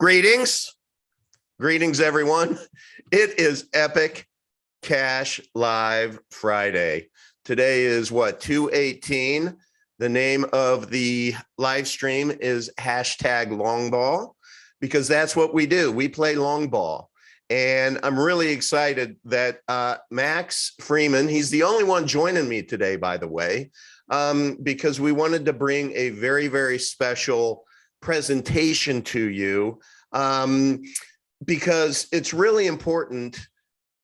Greetings. Greetings, everyone. It is Epic Cash Live Friday. Today is what, 2/18. The name of the live stream is #longball because that's what we do. We play long ball. And I'm really excited that Max Freeman, he's the only one joining me today, by the way, because we wanted to bring a very, very special presentation to you because it's really important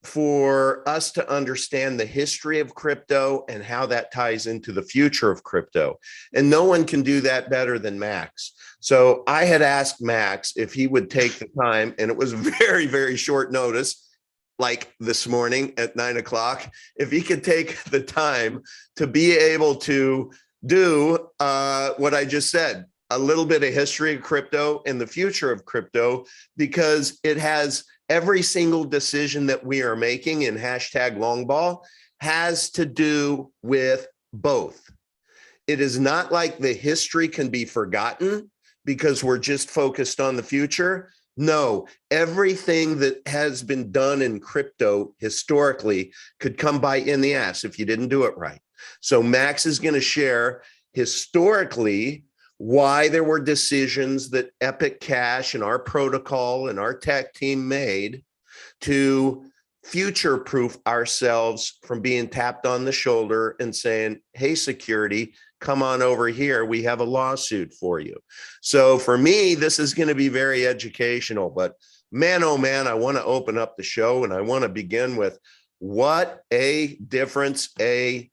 for us to understand the history of crypto and how that ties into the future of crypto. And no one can do that better than Max. So I had asked Max if he would take the time, and it was very, very short notice, like this morning at 9 o'clock, if he could take the time to be able to do what I just said, a little bit of history of crypto and the future of crypto, because it has every single decision that we are making in #longball has to do with both. It is not like the history can be forgotten because we're just focused on the future. No, everything that has been done in crypto historically could come by in the ass if you didn't do it right. So Max is going to share historically why there were decisions that Epic Cash and our protocol and our tech team made to future-proof ourselves from being tapped on the shoulder and saying, hey, security, come on over here. We have a lawsuit for you. So for me, this is going to be very educational, but man, oh man, I want to open up the show and I want to begin with what a difference a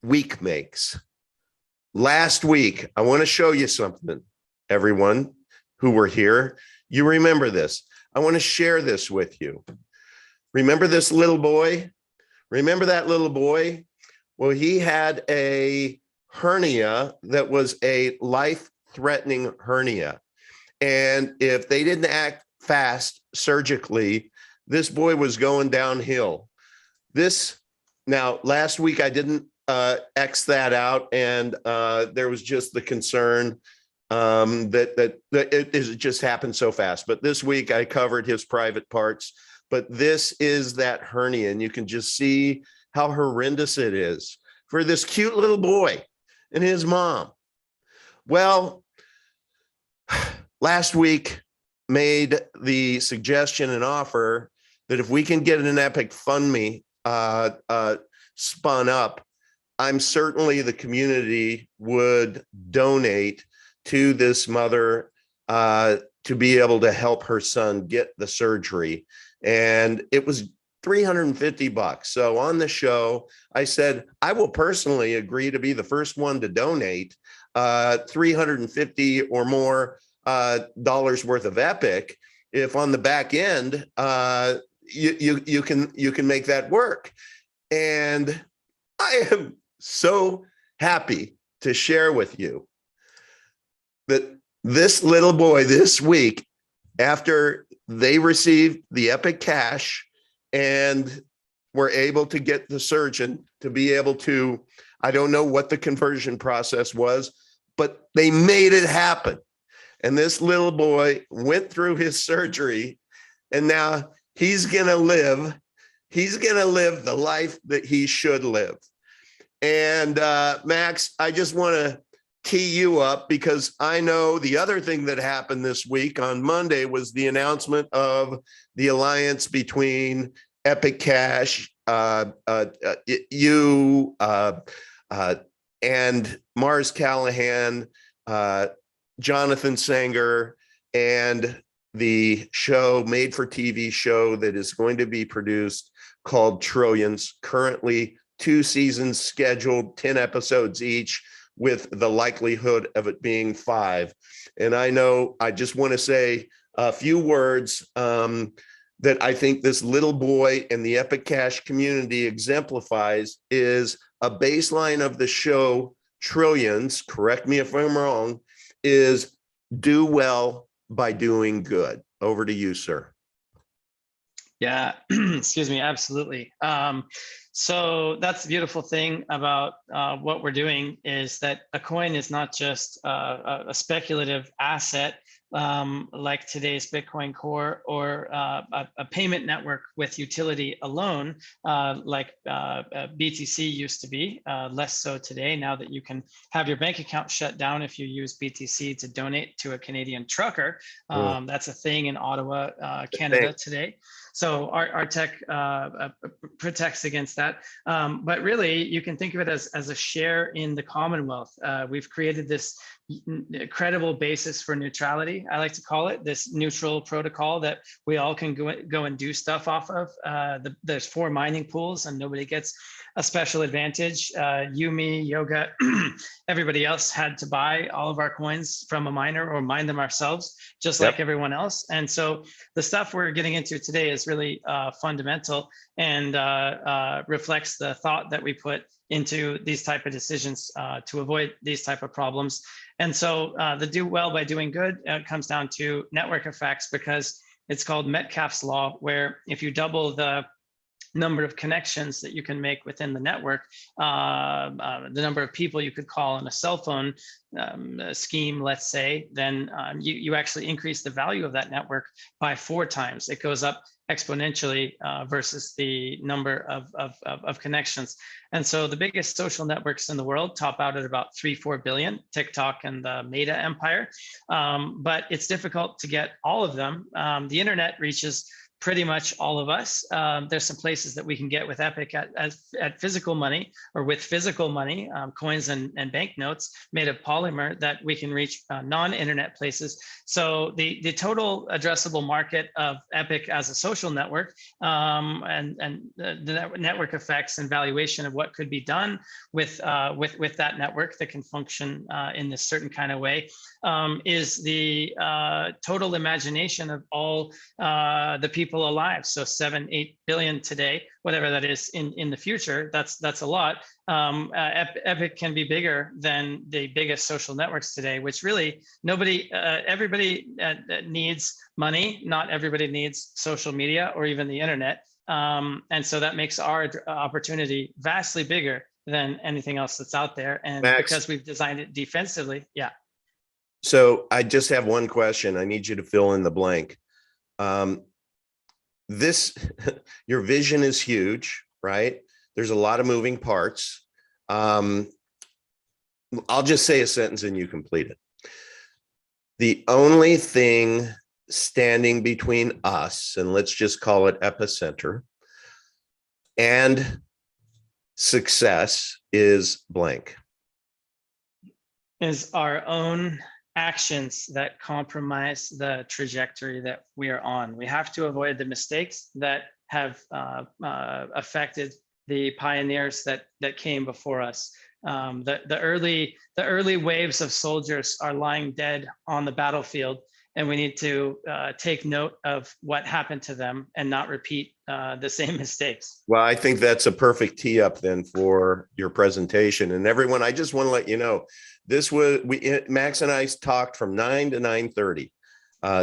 week makes. Last week, I want to show you something, everyone who were here. You remember this. I want to share this with you. Remember this little boy? Remember that little boy? Well, he had a hernia that was a life-threatening hernia. And if they didn't act fast surgically, this boy was going downhill. Now, last week I didn't X that out, and there was just the concern that it just happened so fast. But this week I covered his private parts. But this is that hernia, and you can just see how horrendous it is for this cute little boy and his mom. Well, last week made the suggestion and offer that if we can get an Epic Fund Me spun up, I'm certainly the community would donate to this mother to be able to help her son get the surgery. And it was $350. So on the show, I said, I will personally agree to be the first one to donate $350 or more dollars worth of Epic if on the back end you can make that work. And I am so happy to share with you that this little boy this week, after they received the Epic Cash and were able to get the surgeon to be able to, I don't know what the conversion process was, but they made it happen. And this little boy went through his surgery, and now he's going to live the life that he should live. And Max, I just want to tee you up because I know the other thing that happened this week on Monday was the announcement of the alliance between Epic Cash, you and Mars Callahan, Jonathan Sanger, and the show, made for TV show that is going to be produced called Trillions, currently 2 seasons scheduled, 10 episodes each, with the likelihood of it being 5. And I know I just want to say a few words that I think this little boy and the Epic Cash community exemplifies is a baseline of the show Trillions, correct me if I'm wrong, is do well by doing good. Over to you, sir. Yeah, excuse me, absolutely. So that's the beautiful thing about what we're doing, is that a coin is not just a speculative asset like today's Bitcoin Core, or a payment network with utility alone, like BTC used to be, less so today, now that you can have your bank account shut down if you use BTC to donate to a Canadian trucker. That's a thing in Ottawa, Canada today. So our tech protects against that. But really, you can think of it as a share in the Commonwealth. We've created this credible basis for neutrality, I like to call it, this neutral protocol that we all can go and do stuff off of. There's 4 mining pools and nobody gets a special advantage. You, me, Yoga, everybody else had to buy all of our coins from a miner or mine them ourselves, just like everyone else. And so the stuff we're getting into today is really fundamental and reflects the thought that we put into these type of decisions to avoid these type of problems. And so the do well by doing good comes down to network effects, because it's called Metcalfe's law, where if you double the number of connections that you can make within the network, the number of people you could call in a cell phone scheme, let's say, then you actually increase the value of that network by 4 times. It goes up exponentially versus the number of connections. And so the biggest social networks in the world top out at about 3-4 billion, TikTok and the Meta empire. But it's difficult to get all of them. The internet reaches pretty much all of us. There's some places that we can get with Epic at physical money, or with physical money, coins and banknotes made of polymer, that we can reach non-internet places. So the total addressable market of Epic as a social network, and the network effects and valuation of what could be done with that network that can function in this certain kind of way, is the total imagination of all the people alive. So 7-8 billion today, whatever that is in the future, that's a lot. Epic can be bigger than the biggest social networks today, which really everybody needs money. Not everybody needs social media or even the internet. And so that makes our opportunity vastly bigger than anything else that's out there. And Max, because we've designed it defensively. Yeah. So I just have one question. I need you to fill in the blank. Your vision is huge, right? There's a lot of moving parts. I'll just say a sentence and you complete it. The only thing standing between us, and let's just call it Epicenter, and success is blank. Is our own actions that compromise the trajectory that we are on. We have to avoid the mistakes that have affected the pioneers that came before us. The early waves of soldiers are lying dead on the battlefield, and we need to take note of what happened to them and not repeat the same mistakes. Well, I think that's a perfect tee up then for your presentation. And everyone, I just want to let you know, Max and I talked from 9 to 9:30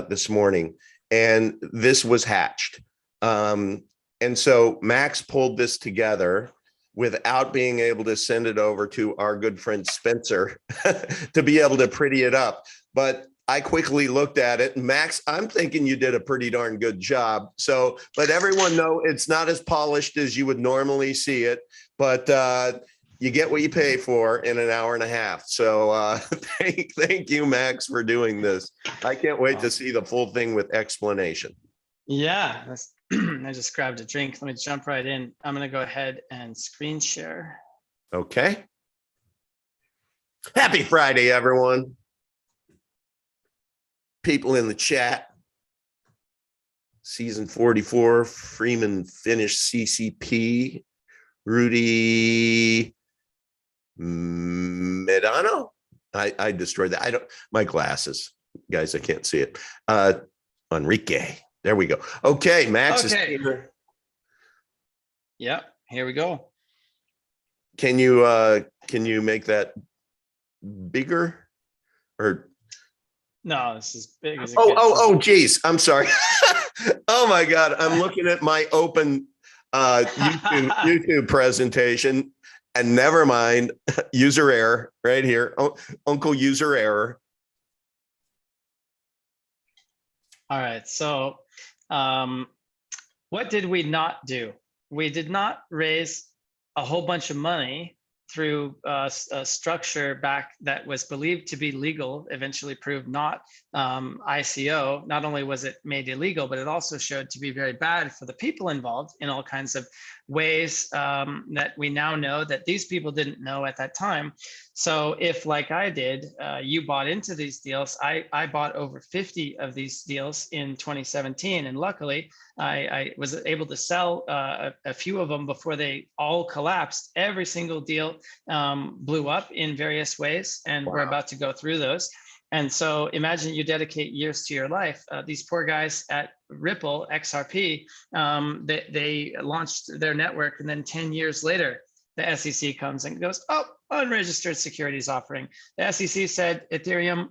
this morning, and this was hatched. And so Max pulled this together without being able to send it over to our good friend Spencer to be able to pretty it up. But I quickly looked at it, and Max, I'm thinking you did a pretty darn good job. So let everyone know it's not as polished as you would normally see it, but you get what you pay for in an hour and a half. So thank you, Max, for doing this. I can't wait to see the full thing with explanation. Yeah, I just grabbed a drink. Let me jump right in. I'm going to go ahead and screen share. Okay. Happy Friday, everyone. People in the chat. Season 44, Freeman finished CCP. Rudy Medano. I destroyed that. My glasses, guys, I can't see it. Enrique. There we go. Okay, Max is here. Yeah, here we go. Can you make that bigger? Or no, this is big as oh geez, I'm sorry. Oh my God, I'm looking at my open YouTube presentation, and never mind, user error right here. Uncle user error. All right, so what did we not do? We did not raise a whole bunch of money through a structure back that was believed to be legal, eventually proved not ICO. Not only was it made illegal, but it also showed to be very bad for the people involved in all kinds of ways that we now know that these people didn't know at that time. So if, like I did, you bought into these deals, I bought over 50 of these deals in 2017. And luckily, I was able to sell a few of them before they all collapsed. Every single deal blew up in various ways, and we're about to go through those. And so imagine you dedicate years to your life. These poor guys at Ripple, XRP, they launched their network, and then 10 years later, the SEC comes and goes, oh, unregistered securities offering. The SEC said Ethereum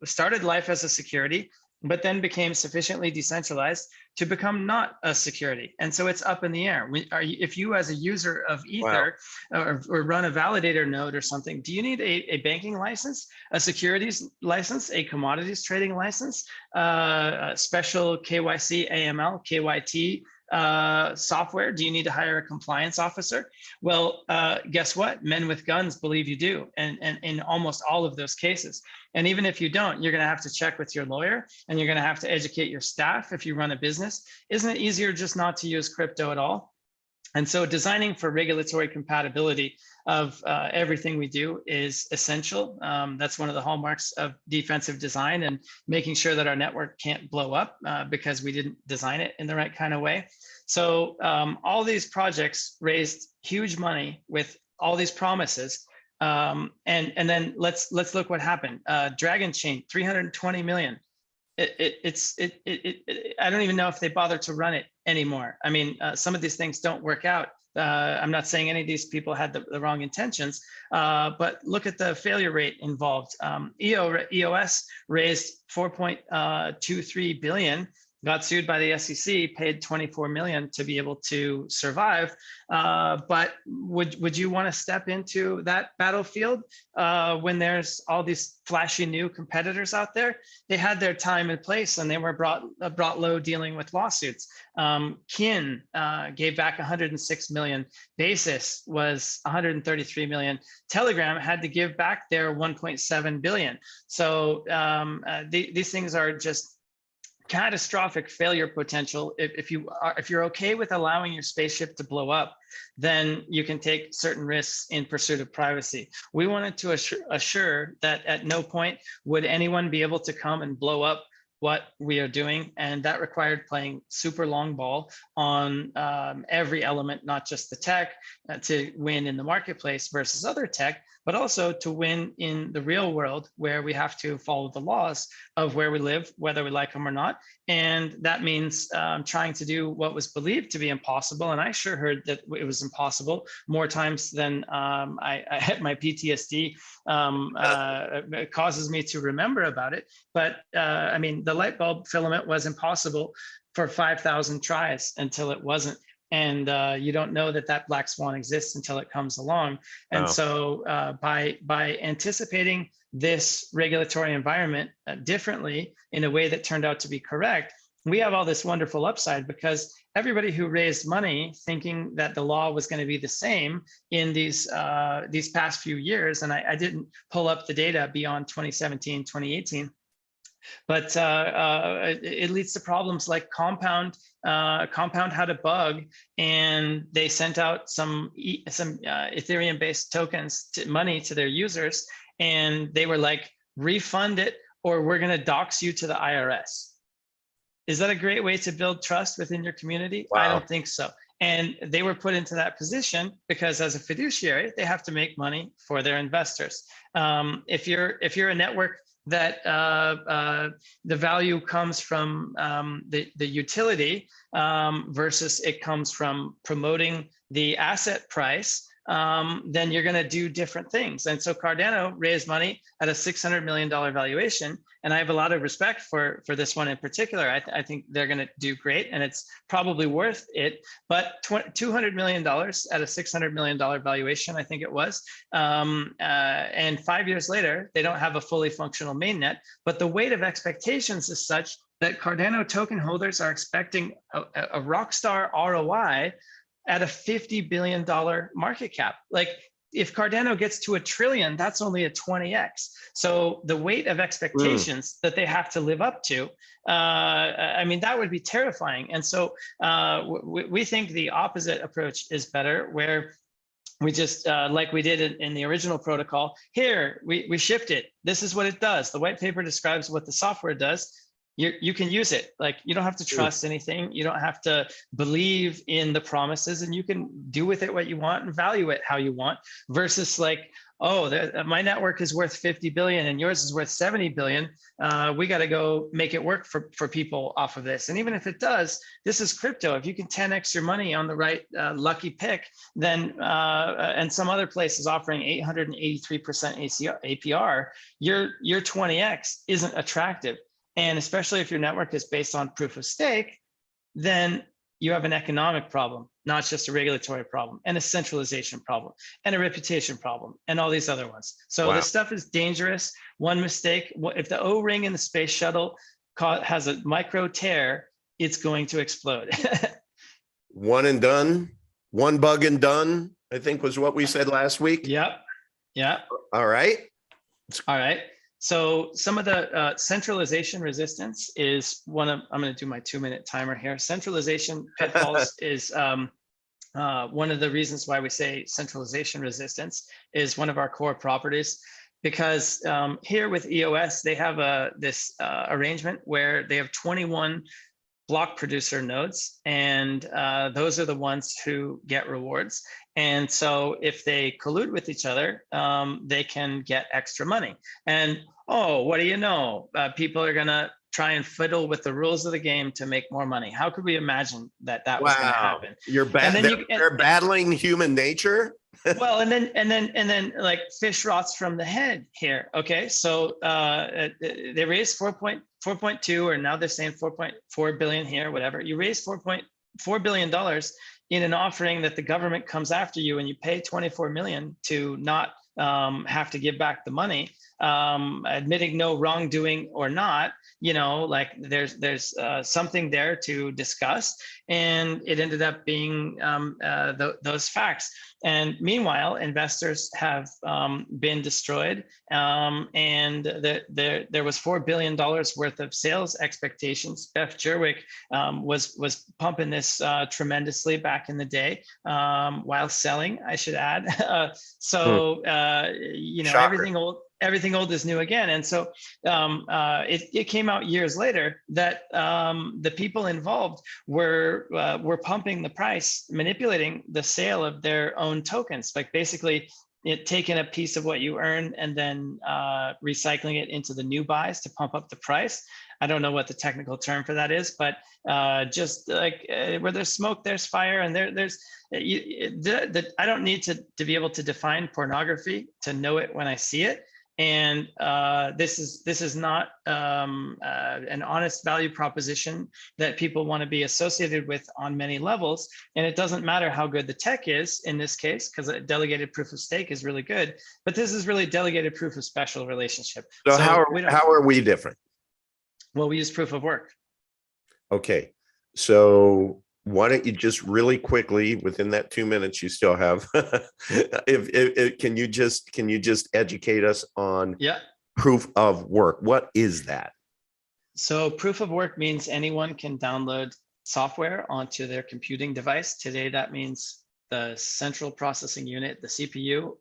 started life as a security, but then became sufficiently decentralized to become not a security. And so it's up in the air. If you as a user of Ether or run a validator node or something, do you need a banking license, a securities license, a commodities trading license, a special KYC, AML, KYT software? Do you need to hire a compliance officer? Well, guess what? Men with guns believe you do, and in almost all of those cases. And even if you don't, you're going to have to check with your lawyer, and you're going to have to educate your staff if you run a business. Isn't it easier just not to use crypto at all? And so designing for regulatory compatibility of everything we do is essential. That's one of the hallmarks of defensive design, and making sure that our network can't blow up because we didn't design it in the right kind of way. So all these projects raised huge money with all these promises. And then let's look what happened. Dragon Chain, 320 million. I don't even know if they bother to run it anymore. I mean, some of these things don't work out. I'm not saying any of these people had the wrong intentions, but look at the failure rate involved. EOS raised 4.23 billion, got sued by the SEC, paid 24 million to be able to survive. But would you want to step into that battlefield when there's all these flashy new competitors out there? They had their time and place, and they were brought low dealing with lawsuits. Kin gave back 106 million. Basis was 133 million. Telegram had to give back their 1.7 billion. So these things are just catastrophic failure potential. If you're okay with allowing your spaceship to blow up, then you can take certain risks in pursuit of privacy. We wanted to assure that at no point would anyone be able to come and blow up what we are doing, and that required playing super long ball on every element, not just the tech, to win in the marketplace versus other tech, but also to win in the real world, where we have to follow the laws of where we live, whether we like them or not. And that means trying to do what was believed to be impossible. And I sure heard that it was impossible more times than I had my PTSD causes me to remember about it. But I mean, the light bulb filament was impossible for 5,000 tries until it wasn't. And you don't know that black swan exists until it comes along. And so by anticipating this regulatory environment differently in a way that turned out to be correct, we have all this wonderful upside, because everybody who raised money thinking that the law was going to be the same in these past few years, and I didn't pull up the data beyond 2017, 2018, but it leads to problems like Compound. Compound had a bug, and they sent out some Ethereum-based tokens, money to their users, and they were like, refund it, or we're going to dox you to the IRS. Is that a great way to build trust within your community? Wow. I don't think so. And they were put into that position because, as a fiduciary, they have to make money for their investors. If you're a network that the value comes from the utility versus it comes from promoting the asset price, then you're going to do different things. And so Cardano raised money at a $600 million valuation. And I have a lot of respect for this one in particular. I think they're going to do great, and it's probably worth it. But $200 million at a $600 million valuation, I think it was. And 5 years later, they don't have a fully functional mainnet. But the weight of expectations is such that Cardano token holders are expecting a rock star ROI at a $50 billion market cap. Like, if Cardano gets to $1 trillion, that's only a 20x. So the weight of expectations that they have to live up to, I mean, that would be terrifying. And so we think the opposite approach is better, where we just, like we did in the original protocol, here, we shipped it. This is what it does. The white paper describes what the software does. You can use it. Like, you don't have to trust anything. You don't have to believe in the promises, and you can do with it what you want and value it how you want, versus like, oh, my network is worth 50 billion and yours is worth 70 billion. We got to go make it work for people off of this. And even if it does, this is crypto. If you can 10x your money on the right lucky pick, then and some other place is offering 883% APR, your 20x isn't attractive. And especially if your network is based on proof of stake, then you have an economic problem, not just a regulatory problem, and a centralization problem, and a reputation problem, and all these other ones. So this stuff is dangerous. One mistake, if the O-ring in the space shuttle has a micro tear, it's going to explode. One and done, one bug and done, I think was what we said last week. Yep. Yeah. All right. All right. So some of the centralization resistance is one of, I'm going to do my 2-minute timer here. Centralization pitfalls is one of the reasons why we say centralization resistance is one of our core properties, because here with EOS, they have this arrangement where they have 21 block producer nodes, and those are the ones who get rewards. And so if they collude with each other, they can get extra money. And oh, what do you know? People are gonna try and fiddle with the rules of the game to make more money. How could we imagine that was gonna happen? They're battling human nature. Well, and then like fish rots from the head here. Okay, so they raised 4.2, or now they're saying 4.4 billion here, whatever. You raise $4.4 billion in an offering that the government comes after you, and you pay 24 million to not have to give back the money, admitting no wrongdoing or not. You know, like there's something there to discuss, and it ended up being those facts. And meanwhile, investors have been destroyed, and there was $4 billion worth of sales expectations. Beth Jerwick was pumping this tremendously back in the day, while selling, I should add. You know, Shocker. everything old is new again. And so it came out years later that the people involved were pumping the price, manipulating the sale of their own tokens, like basically taking a piece of what you earn and then recycling it into the new buys to pump up the price. I don't know what the technical term for that is, but just like where there's smoke, there's fire, and I don't need to be able to define pornography to know it when I see it. And this is not an honest value proposition that people want to be associated with on many levels. And it doesn't matter how good the tech is in this case, because a delegated proof of stake is really good, but this is really delegated proof of special relationship. So how are we different? Well, we use proof of work. Okay, so why don't you just really quickly, within that 2 minutes you still have, can you just educate us on proof of work? What is that? So proof of work means anyone can download software onto their computing device. Today, that means the central processing unit, the CPU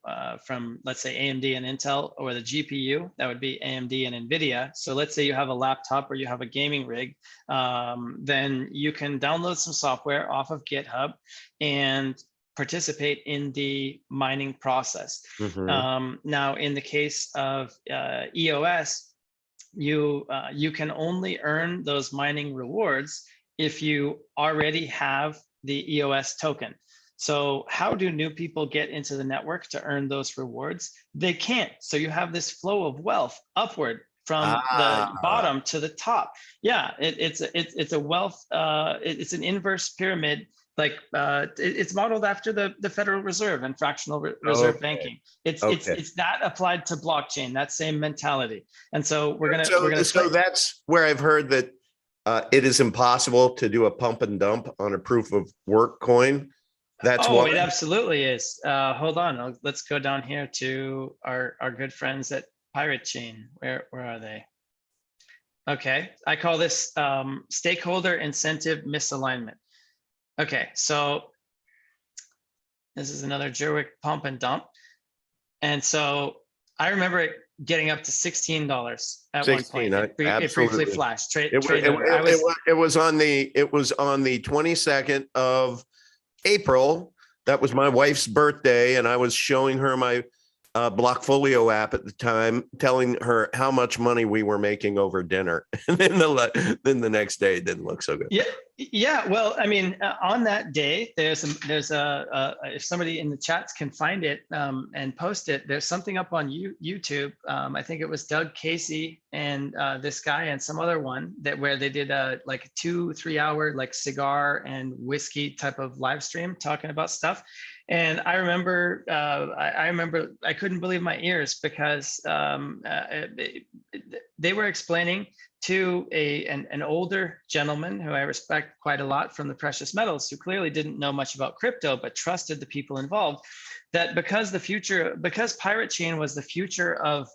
from, let's say, AMD and Intel, or the GPU, that would be AMD and NVIDIA. So let's say you have a laptop or you have a gaming rig, then you can download some software off of GitHub and participate in the mining process. Now, in the case of EOS, you can only earn those mining rewards if you already have the EOS token. So how do new people get into the network to earn those rewards? They can't. So you have this flow of wealth upward from the Ah, bottom to the top. Yeah, it's a wealth. It's an inverse pyramid. Like it's modeled after the Federal Reserve and fractional reserve okay, banking. It's it's okay. it's that applied to blockchain. That same mentality. And so we're So, gonna so play. that's where I've heard that it is impossible to do a pump and dump on a proof of work coin. That's Oh, why. it absolutely is. Hold on. Let's go down here to our good friends at Pirate Chain. Where are they? Okay, I call this stakeholder incentive misalignment. Okay, so this is another Jerwick pump and dump. And so I remember it getting up to $16 at one 16, point. It briefly absolutely. flashed. Trade It was, it, order. it was on the 22nd of April. That was my wife's birthday, and I was showing her my Blockfolio app at the time, telling her how much money we were making over dinner. And then the next day it didn't look so good. Yeah. Well, I mean, on that day, there's a if somebody in the chats can find it and post it, there's something up on YouTube. I think it was Doug Casey and this guy and some other one where they did like a 2-3 hour like cigar and whiskey type of live stream talking about stuff. And I remember, I couldn't believe my ears because they were explaining to an older gentleman who I respect quite a lot from the precious metals, who clearly didn't know much about crypto, but trusted the people involved, that because Pirate Chain was the future of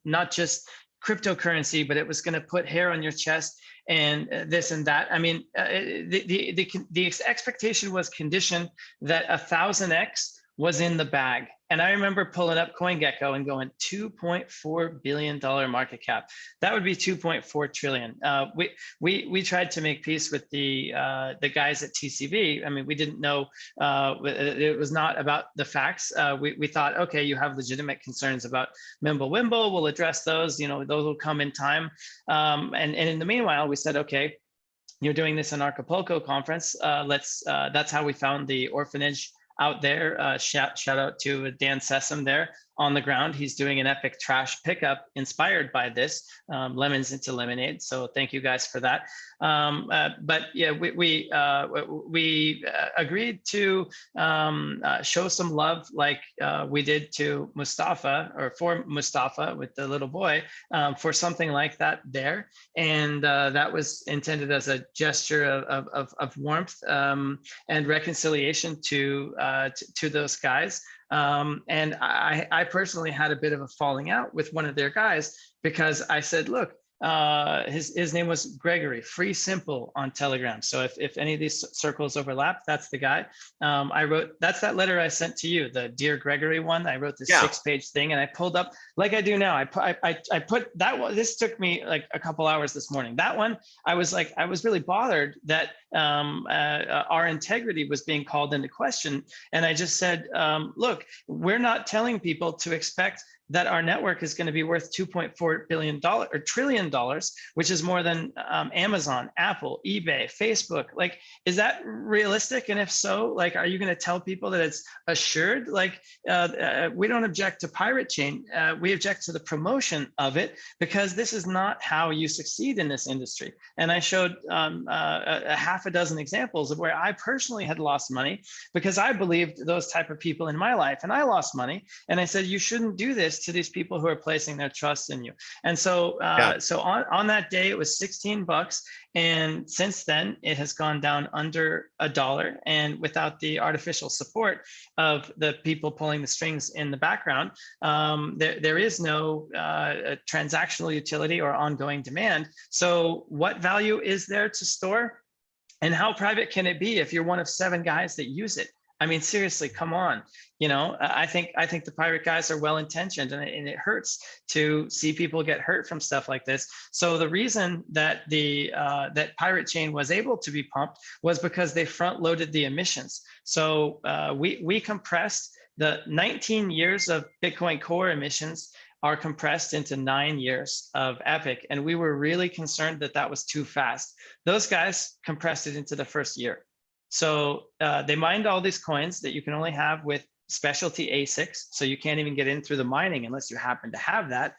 not just cryptocurrency, but it was going to put hair on your chest and this and that. I mean, the expectation was conditioned that 1000x was in the bag. And I remember pulling up CoinGecko and going $2.4 billion market cap. That would be 2.4 trillion. We tried to make peace with the guys at TCB. I mean, we didn't know it was not about the facts. We thought, okay, you have legitimate concerns about Mimblewimble. We'll address those. You know, those will come in time. And in the meanwhile, we said, okay, you're doing this in Acapulco conference. That's how we found the orphanage out there. Shout out to Dan Sessom there on the ground. He's doing an epic trash pickup inspired by this, lemons into lemonade. So thank you guys for that. But yeah, we agreed to show some love like we did to Mustafa, or for Mustafa with the little boy, for something like that there. And that was intended as a gesture of warmth and reconciliation to those guys. And I personally had a bit of a falling out with one of their guys because I said, look, his name was Gregory, Free Simple on Telegram. So if any of these circles overlap, that's the guy. I wrote, that's that letter I sent to you, the Dear Gregory one. I wrote this 6-page thing and I pulled up like I do now. I put that one. This took me like a couple hours this morning. That one, I was really bothered that our integrity was being called into question. And I just said, look, we're not telling people to expect that our network is going to be worth $2.4 billion or trillion dollars, which is more than Amazon, Apple, eBay, Facebook. Like, is that realistic? And if so, like, are you going to tell people that it's assured? Like, we don't object to Pirate Chain. We object to the promotion of it because this is not how you succeed in this industry. And I showed a half a dozen examples of where I personally had lost money because I believed those type of people in my life, and I lost money. And I said, you shouldn't do this to these people who are placing their trust in you. And so so on that day it was $16, and since then it has gone down under $1. And without the artificial support of the people pulling the strings in the background, there is no transactional utility or ongoing demand. So what value is there to store, and how private can it be if you're one of 7 guys that use it? I mean, seriously, come on. You know, I think the pirate guys are well-intentioned, and it hurts to see people get hurt from stuff like this. So the reason that that Pirate Chain was able to be pumped was because they front-loaded the emissions. So we compressed the 19 years of Bitcoin Core emissions are compressed into 9 years of Epic, and we were really concerned that that was too fast. Those guys compressed it into the first year. So they mined all these coins that you can only have with specialty ASICs. So you can't even get in through the mining unless you happen to have that.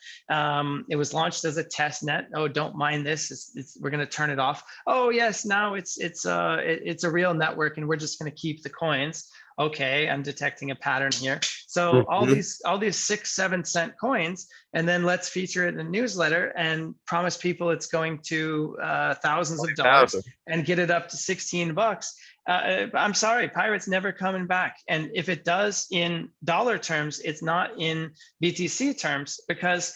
It was launched as a test net. Oh, don't mine this. We're going to turn it off. Oh yes, now it's a real network, and we're just going to keep the coins. Okay, I'm detecting a pattern here. So all these 6-7 cent coins, and then let's feature it in a newsletter and promise people it's going to thousands of dollars and get it up to $16. I'm sorry, Pirate's never coming back. And if it does in dollar terms, it's not in BTC terms, because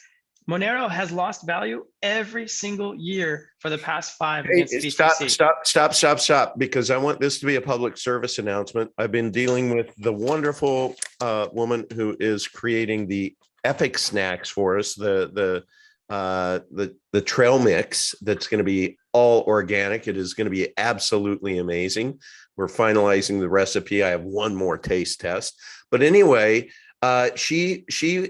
Monero has lost value every single year for the past 5 against BTC. Stop, because I want this to be a public service announcement. I've been dealing with the wonderful woman who is creating the epic snacks for us, the trail mix that's going to be all organic. It is going to be absolutely amazing. We're finalizing the recipe. I have one more taste test. But anyway, she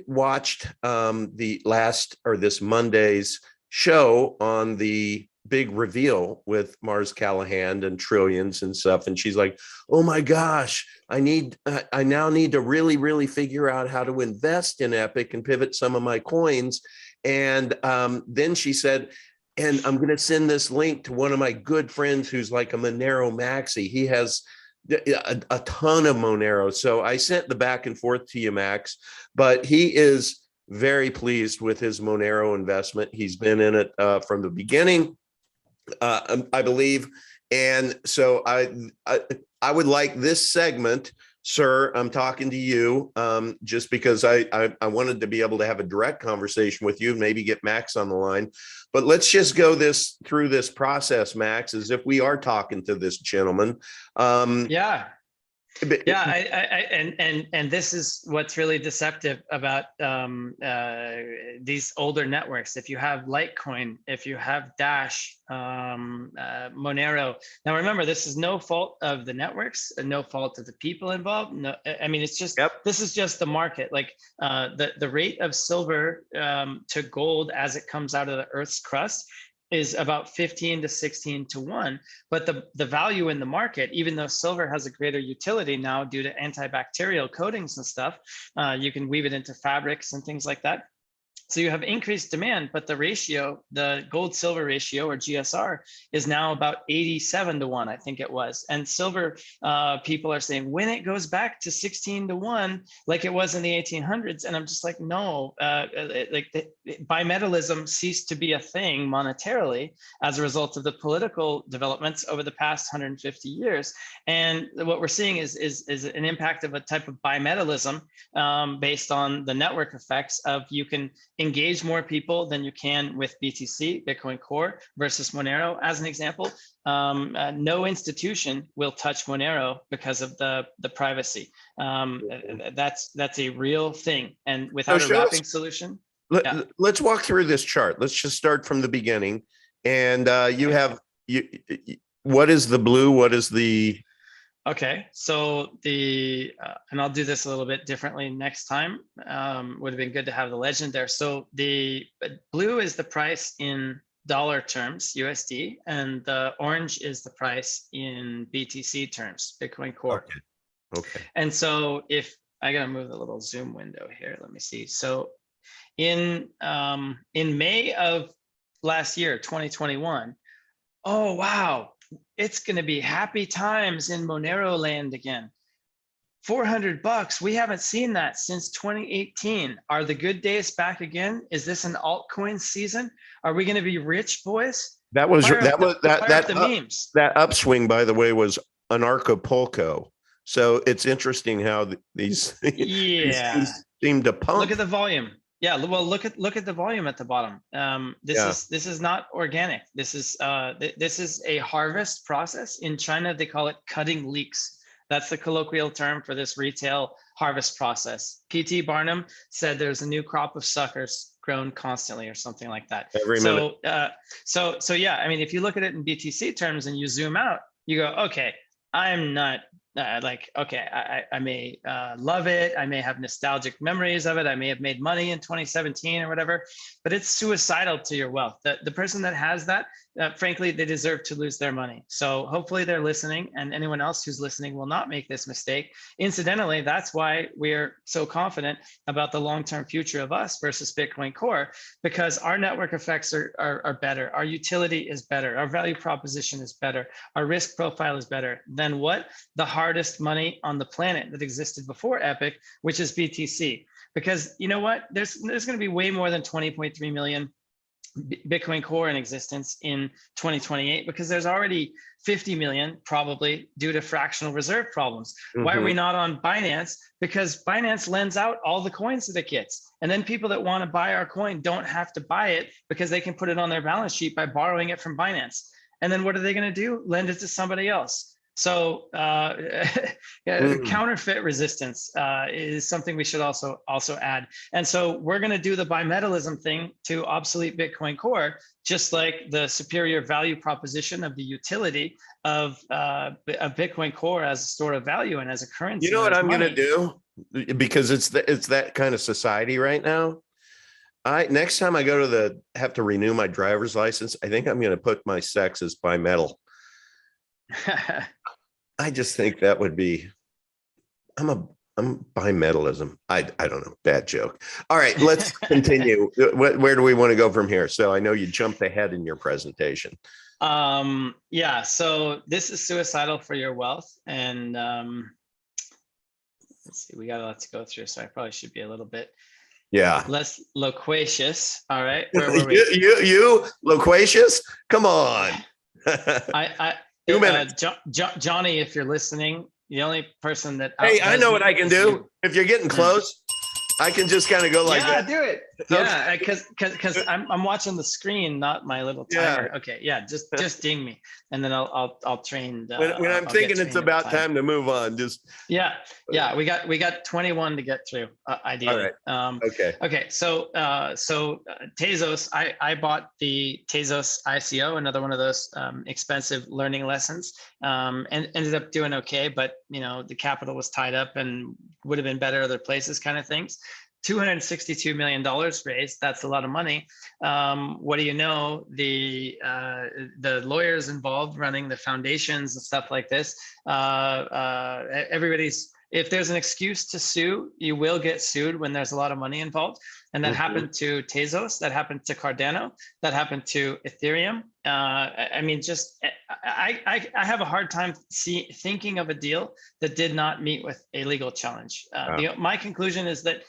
watched this Monday's show on the big reveal with Mars Callahan and Trillions and stuff. And she's like, oh my gosh, I now need to really figure out how to invest in Epic and pivot some of my coins. And then she said, and I'm going to send this link to one of my good friends who's like a Monero maxi. He has a ton of Monero. So I sent the back and forth to you, Max, but he is very pleased with his Monero investment. He's been in it from the beginning, I believe. And so I would like this segment, sir, I'm talking to you, just because I wanted to be able to have a direct conversation with you, maybe get Max on the line. But let's just go through this process, Max, as if we are talking to this gentleman. Yeah. And this is what's really deceptive about these older networks. If you have Litecoin, if you have Dash, Monero. Now remember, this is no fault of the networks, and no fault of the people involved. No, I mean, it's just this is just the market. Like the rate of silver to gold as it comes out of the Earth's crust is about 15 to 16 to 1. But the value in the market, even though silver has a greater utility now due to antibacterial coatings and stuff, you can weave it into fabrics and things like that. So you have increased demand, but the ratio, the gold silver ratio, or GSR, is now about 87 to 1, I think it was. And silver people are saying, when it goes back to 16 to 1, like it was in the 1800s. And I'm just like, no, bimetallism ceased to be a thing monetarily as a result of the political developments over the past 150 years. And what we're seeing is an impact of a type of bimetallism based on the network effects of you can engage more people than you can with BTC, Bitcoin Core, versus Monero. As an example, no institution will touch Monero because of the privacy. That's a real thing. And without a wrapping solution. Let's walk through this chart. Let's just start from the beginning. And what is the blue? What is the... Okay, so and I'll do this a little bit differently next time. Would have been good to have the legend there. So the blue is the price in dollar terms, USD, and the orange is the price in BTC terms, Bitcoin Core. Okay. And so if I gotta move the little zoom window here, let me see. So in May of last year, 2021, oh wow, it's going to be happy times in Monero land again. $400. We haven't seen that since 2018. Are the good days back again? Is this an altcoin season? Are we going to be rich, boys? That memes. That upswing, by the way, was Anarchapulco. So it's interesting how these things seem to pump. Look at the volume. Yeah, well, look at the volume at the bottom. This is not organic. This is a harvest process. In China, they call it cutting leeks. That's the colloquial term for this retail harvest process. P.T. Barnum said there's a new crop of suckers grown constantly, or something like that. Every minute. So yeah, I mean, if you look at it in BTC terms and you zoom out, you go, okay, I'm not Like, okay, I may love it. I may have nostalgic memories of it. I may have made money in 2017 or whatever, but it's suicidal to your wealth. The person that has that, frankly, they deserve to lose their money. So hopefully they're listening, and anyone else who's listening will not make this mistake. Incidentally, that's why we're so confident about the long-term future of us versus Bitcoin Core, because our network effects are better. Our utility is better. Our value proposition is better. Our risk profile is better than what? The hardest money on the planet that existed before Epic, which is BTC. Because you know what? There's going to be way more than 20.3 million Bitcoin Core in existence in 2028, because there's already 50 million probably due to fractional reserve problems. Why are we not on Binance? Because Binance lends out all the coins that it gets. And then people that want to buy our coin don't have to buy it because they can put it on their balance sheet by borrowing it from Binance. And then what are they going to do? Lend it to somebody else. So counterfeit resistance is something we should also add. And so we're going to do the bimetallism thing to obsolete Bitcoin Core, just like the superior value proposition of the utility of Bitcoin Core as a store of value and as a currency. You know what I'm going to do? Because it's that kind of society right now. Next time I go to have to renew my driver's license, I think I'm going to put my sex as bimetal. I just think that would be, I'm bimetallism. I don't know. Bad joke. All right, let's continue. Where do we want to go from here? So I know you jumped ahead in your presentation. Yeah, so this is suicidal for your wealth. And let's see, we got a lot to go through. So I probably should be a little bit less loquacious. All right. Where were we? You loquacious? Come on. 2 minutes. Johnny, if you're listening, the only person that hey, I know what I can do. If you're getting close, I can just kind of go like that. Yeah, do it. Yeah, because I'm watching the screen, not my little timer. Yeah. Okay, yeah, just ding me, and then I'll train. When I'm thinking it's about time to move on, just yeah. We got 21 to get through. Ideally. All right. Okay. So Tezos, I bought the Tezos ICO, another one of those expensive learning lessons, and ended up doing okay, but the capital was tied up and would have been better other places, kind of things. $262 million raised. That's a lot of money. What do you know? The lawyers involved running the foundations and stuff like this. If there's an excuse to sue, you will get sued when there's a lot of money involved. And that happened to Tezos, that happened to Cardano, that happened to Ethereum. I have a hard time thinking of a deal that did not meet with a legal challenge. My conclusion is that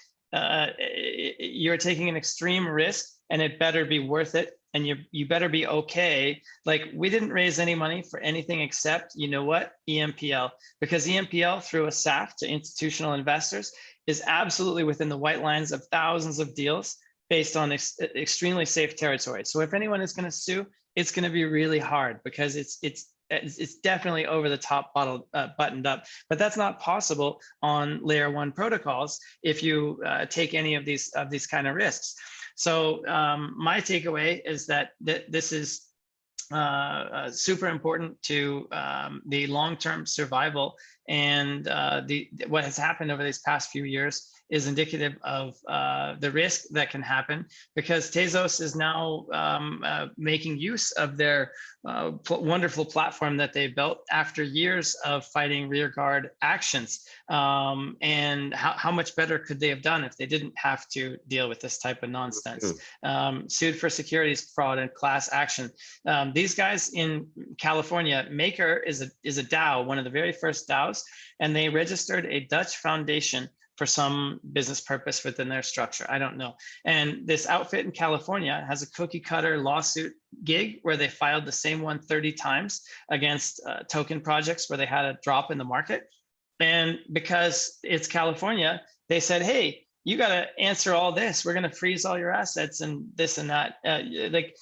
you're taking an extreme risk, and it better be worth it, and you better be okay. Like, we didn't raise any money for anything except, EMPL, because EMPL through a SAF to institutional investors is absolutely within the white lines of thousands of deals based on extremely safe territory. So if anyone is going to sue, it's going to be really hard, because it's definitely over the top buttoned up, but that's not possible on layer 1 protocols if you take any of these kind of risks. So my takeaway is that this is super important to the long-term survival, and what has happened over these past few years is indicative of the risk that can happen, because Tezos is now making use of their wonderful platform that they built after years of fighting rearguard actions. And how much better could they have done if they didn't have to deal with this type of nonsense? Sued for securities fraud and class action. These guys in California, Maker is a DAO, one of the very first DAOs, and they registered a Dutch foundation for some business purpose within their structure. I don't know. And this outfit in California has a cookie cutter lawsuit gig where they filed the same one 30 times against token projects where they had a drop in the market. And because it's California, they said, hey, you got to answer all this. We're going to freeze all your assets and this and that. Like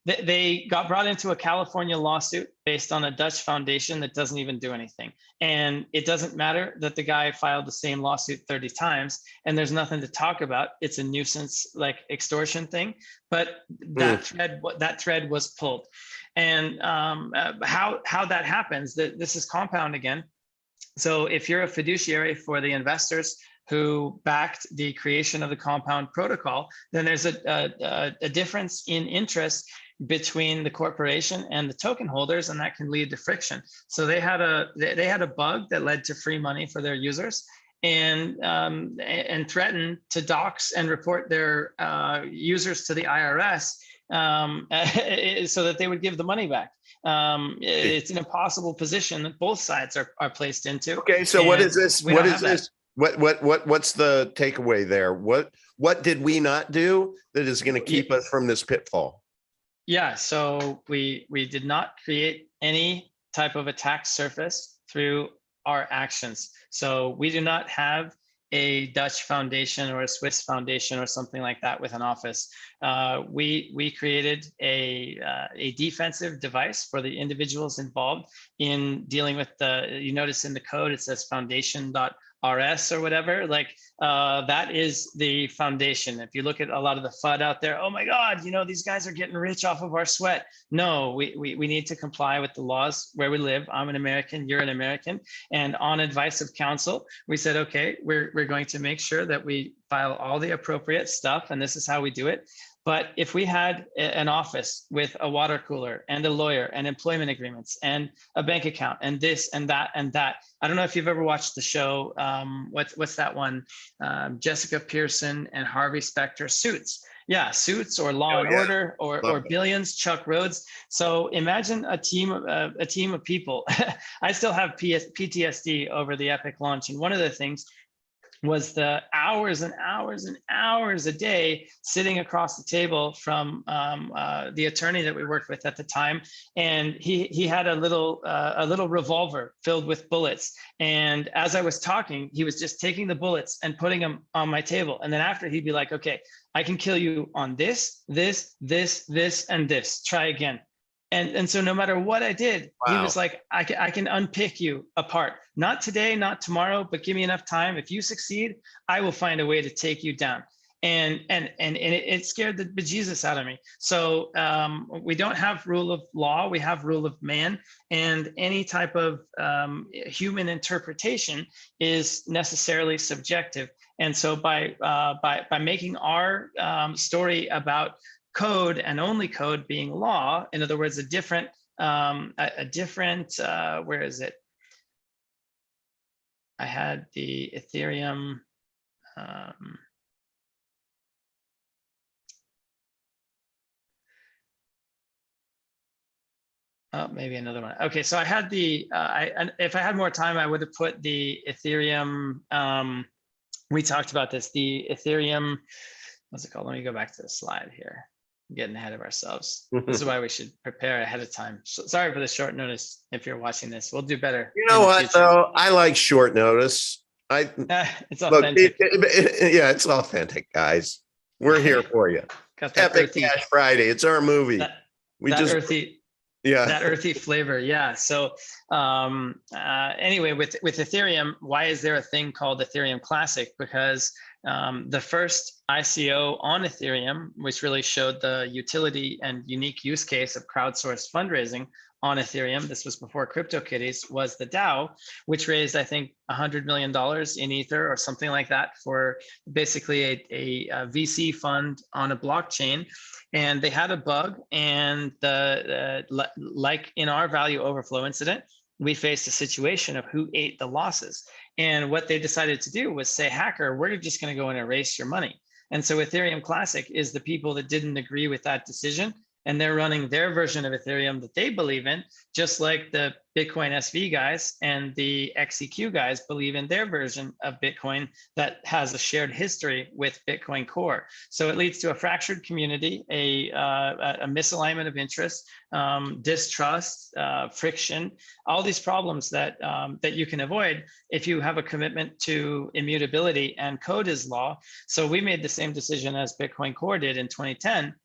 they got brought into a California lawsuit based on a Dutch foundation that doesn't even do anything. And it doesn't matter that the guy filed the same lawsuit 30 times and there's nothing to talk about. It's a nuisance, like extortion thing. But that thread was pulled. And how that happens, this is compound again. So if you're a fiduciary for the investors who backed the creation of the compound protocol, then there's a difference in interest between the corporation and the token holders, and that can lead to friction. So they had a bug that led to free money for their users, and threatened to dox and report their users to the IRS so that they would give the money back. It's an impossible position that both sides are placed into. Okay, so what is this? What is this? What's the takeaway there? What did we not do that is going to keep us from this pitfall? Yeah, so we did not create any type of attack surface through our actions. So we do not have a Dutch foundation or a Swiss foundation or something like that with an office. We created a defensive device for the individuals involved in dealing with you notice in the code, it says foundation.rs or whatever, like that is the foundation. If you look at a lot of the FUD out there, oh my God, these guys are getting rich off of our sweat. No, we need to comply with the laws where we live. I'm an American, you're an American. And on advice of counsel, we said, okay, we're going to make sure that we file all the appropriate stuff. And this is how we do it. But if we had an office with a water cooler and a lawyer and employment agreements and a bank account and this and that and that, I don't know if you've ever watched the show, what's that one? Jessica Pearson and Harvey Specter, Suits. Yeah, Suits or Law and Order or Billions, Chuck Rhodes. So imagine a team of people. I still have PTSD over the Epic launch. And one of the things was the hours and hours and hours a day sitting across the table from the attorney that we worked with at the time, and he had a little revolver filled with bullets. And as I was talking, he was just taking the bullets and putting them on my table. And then after, he'd be like, "Okay, I can kill you on this, this, this, this, and this. Try again." And so no matter what I did, He was like, I can unpick you apart. Not today, not tomorrow, but give me enough time. If you succeed, I will find a way to take you down. And it scared the bejesus out of me. So we don't have rule of law, we have rule of man, and any type of human interpretation is necessarily subjective. And so by making our story about code and only code being law, in other words, a different where is it? I had the Ethereum oh, maybe another one. Okay, so I had the if I had more time, I would have put the Ethereum we talked about this, the Ethereum, what's it called? Let me go back to the slide here. Getting ahead of ourselves. This is why we should prepare ahead of time. So, sorry for the short notice. If you're watching this, we'll do better. You know what, though? I like short notice. It's authentic. Yeah, it's authentic, guys. We're here for you. Epic Cash Friday. It's our movie. That earthy flavor. Yeah. So anyway, with Ethereum, why is there a thing called Ethereum Classic? Because the first ICO on Ethereum, which really showed the utility and unique use case of crowdsourced fundraising on Ethereum, this was before CryptoKitties, was the DAO, which raised, I think, $100 million in Ether or something like that for basically a VC fund on a blockchain. And they had a bug, and like in our value overflow incident, we faced a situation of who ate the losses. And what they decided to do was say, hacker, we're just going to go and erase your money. And so Ethereum Classic is the people that didn't agree with that decision and they're running their version of Ethereum that they believe in, just like the Bitcoin SV guys and the XEQ guys believe in their version of Bitcoin that has a shared history with Bitcoin Core. So it leads to a fractured community, a misalignment of interest, distrust, friction, all these problems that that you can avoid if you have a commitment to immutability and code is law. So we made the same decision as Bitcoin Core did in 2010,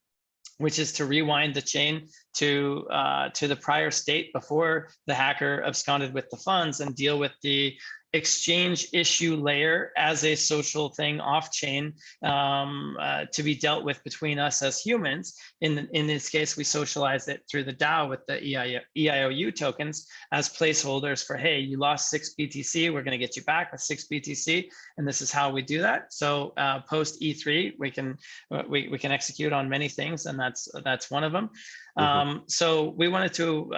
which is to rewind the chain to the prior state before the hacker absconded with the funds, and deal with the exchange issue layer as a social thing off chain to be dealt with between us as humans. In this case, we socialize it through the DAO with the EIOU tokens as placeholders for, hey, you lost 6 BTC, we're going to get you back with 6 BTC, and this is how we do that. So post E3, we can execute on many things, and that's one of them. So we wanted to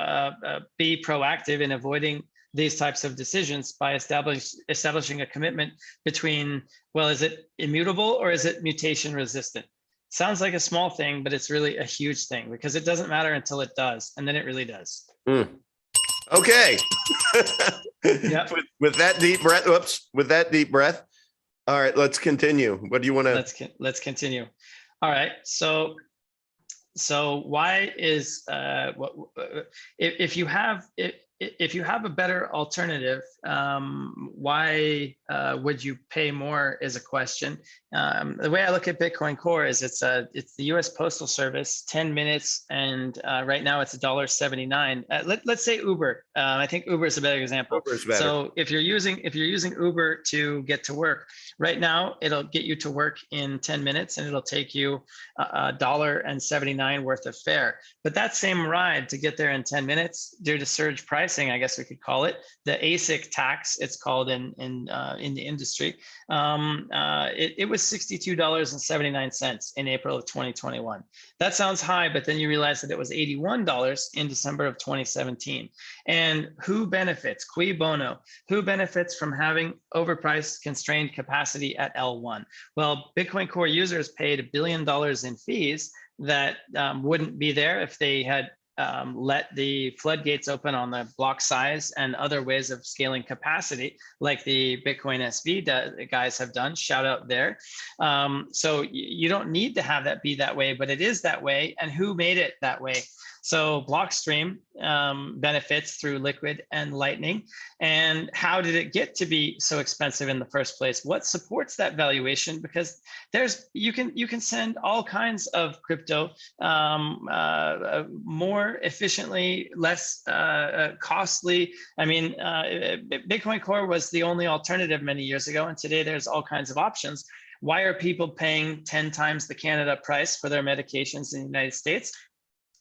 be proactive in avoiding these types of decisions by establishing a commitment between, well, is it immutable or is it mutation resistant? Sounds like a small thing, but it's really a huge thing, because it doesn't matter until it does, and then it really does. Okay. Yep. With that deep breath, with that deep breath. All right, let's continue. What do you want to? Let's continue. All right, so why is if you have a better alternative, why would you pay more is a question. The way I look at Bitcoin Core is it's the U.S. Postal Service, 10 minutes, and right now it's $1.79. Let's say Uber. I think Uber is a better example. Uber's better. So if you're using Uber to get to work, right now it'll get you to work in 10 minutes, and it'll take you $1.79 worth of fare. But that same ride to get there in 10 minutes, due to surge pricing, I guess we could call it, the ASIC tax, it's called in the industry, it was $62.79 in April of 2021. That sounds high, but then you realize that it was $81 in December of 2017. And who benefits? Cui bono? Who benefits from having overpriced constrained capacity at L1? Well, Bitcoin Core users paid $1 billion in fees that wouldn't be there if they had let the floodgates open on the block size and other ways of scaling capacity, like the Bitcoin SV guys have done. Shout out there. So you don't need to have that be that way, but it is that way. And who made it that way? So Blockstream benefits through Liquid and Lightning. And how did it get to be so expensive in the first place? What supports that valuation? Because you can send all kinds of crypto more efficiently, less costly. I mean, Bitcoin Core was the only alternative many years ago, and today there's all kinds of options. Why are people paying 10 times the Canada price for their medications in the United States?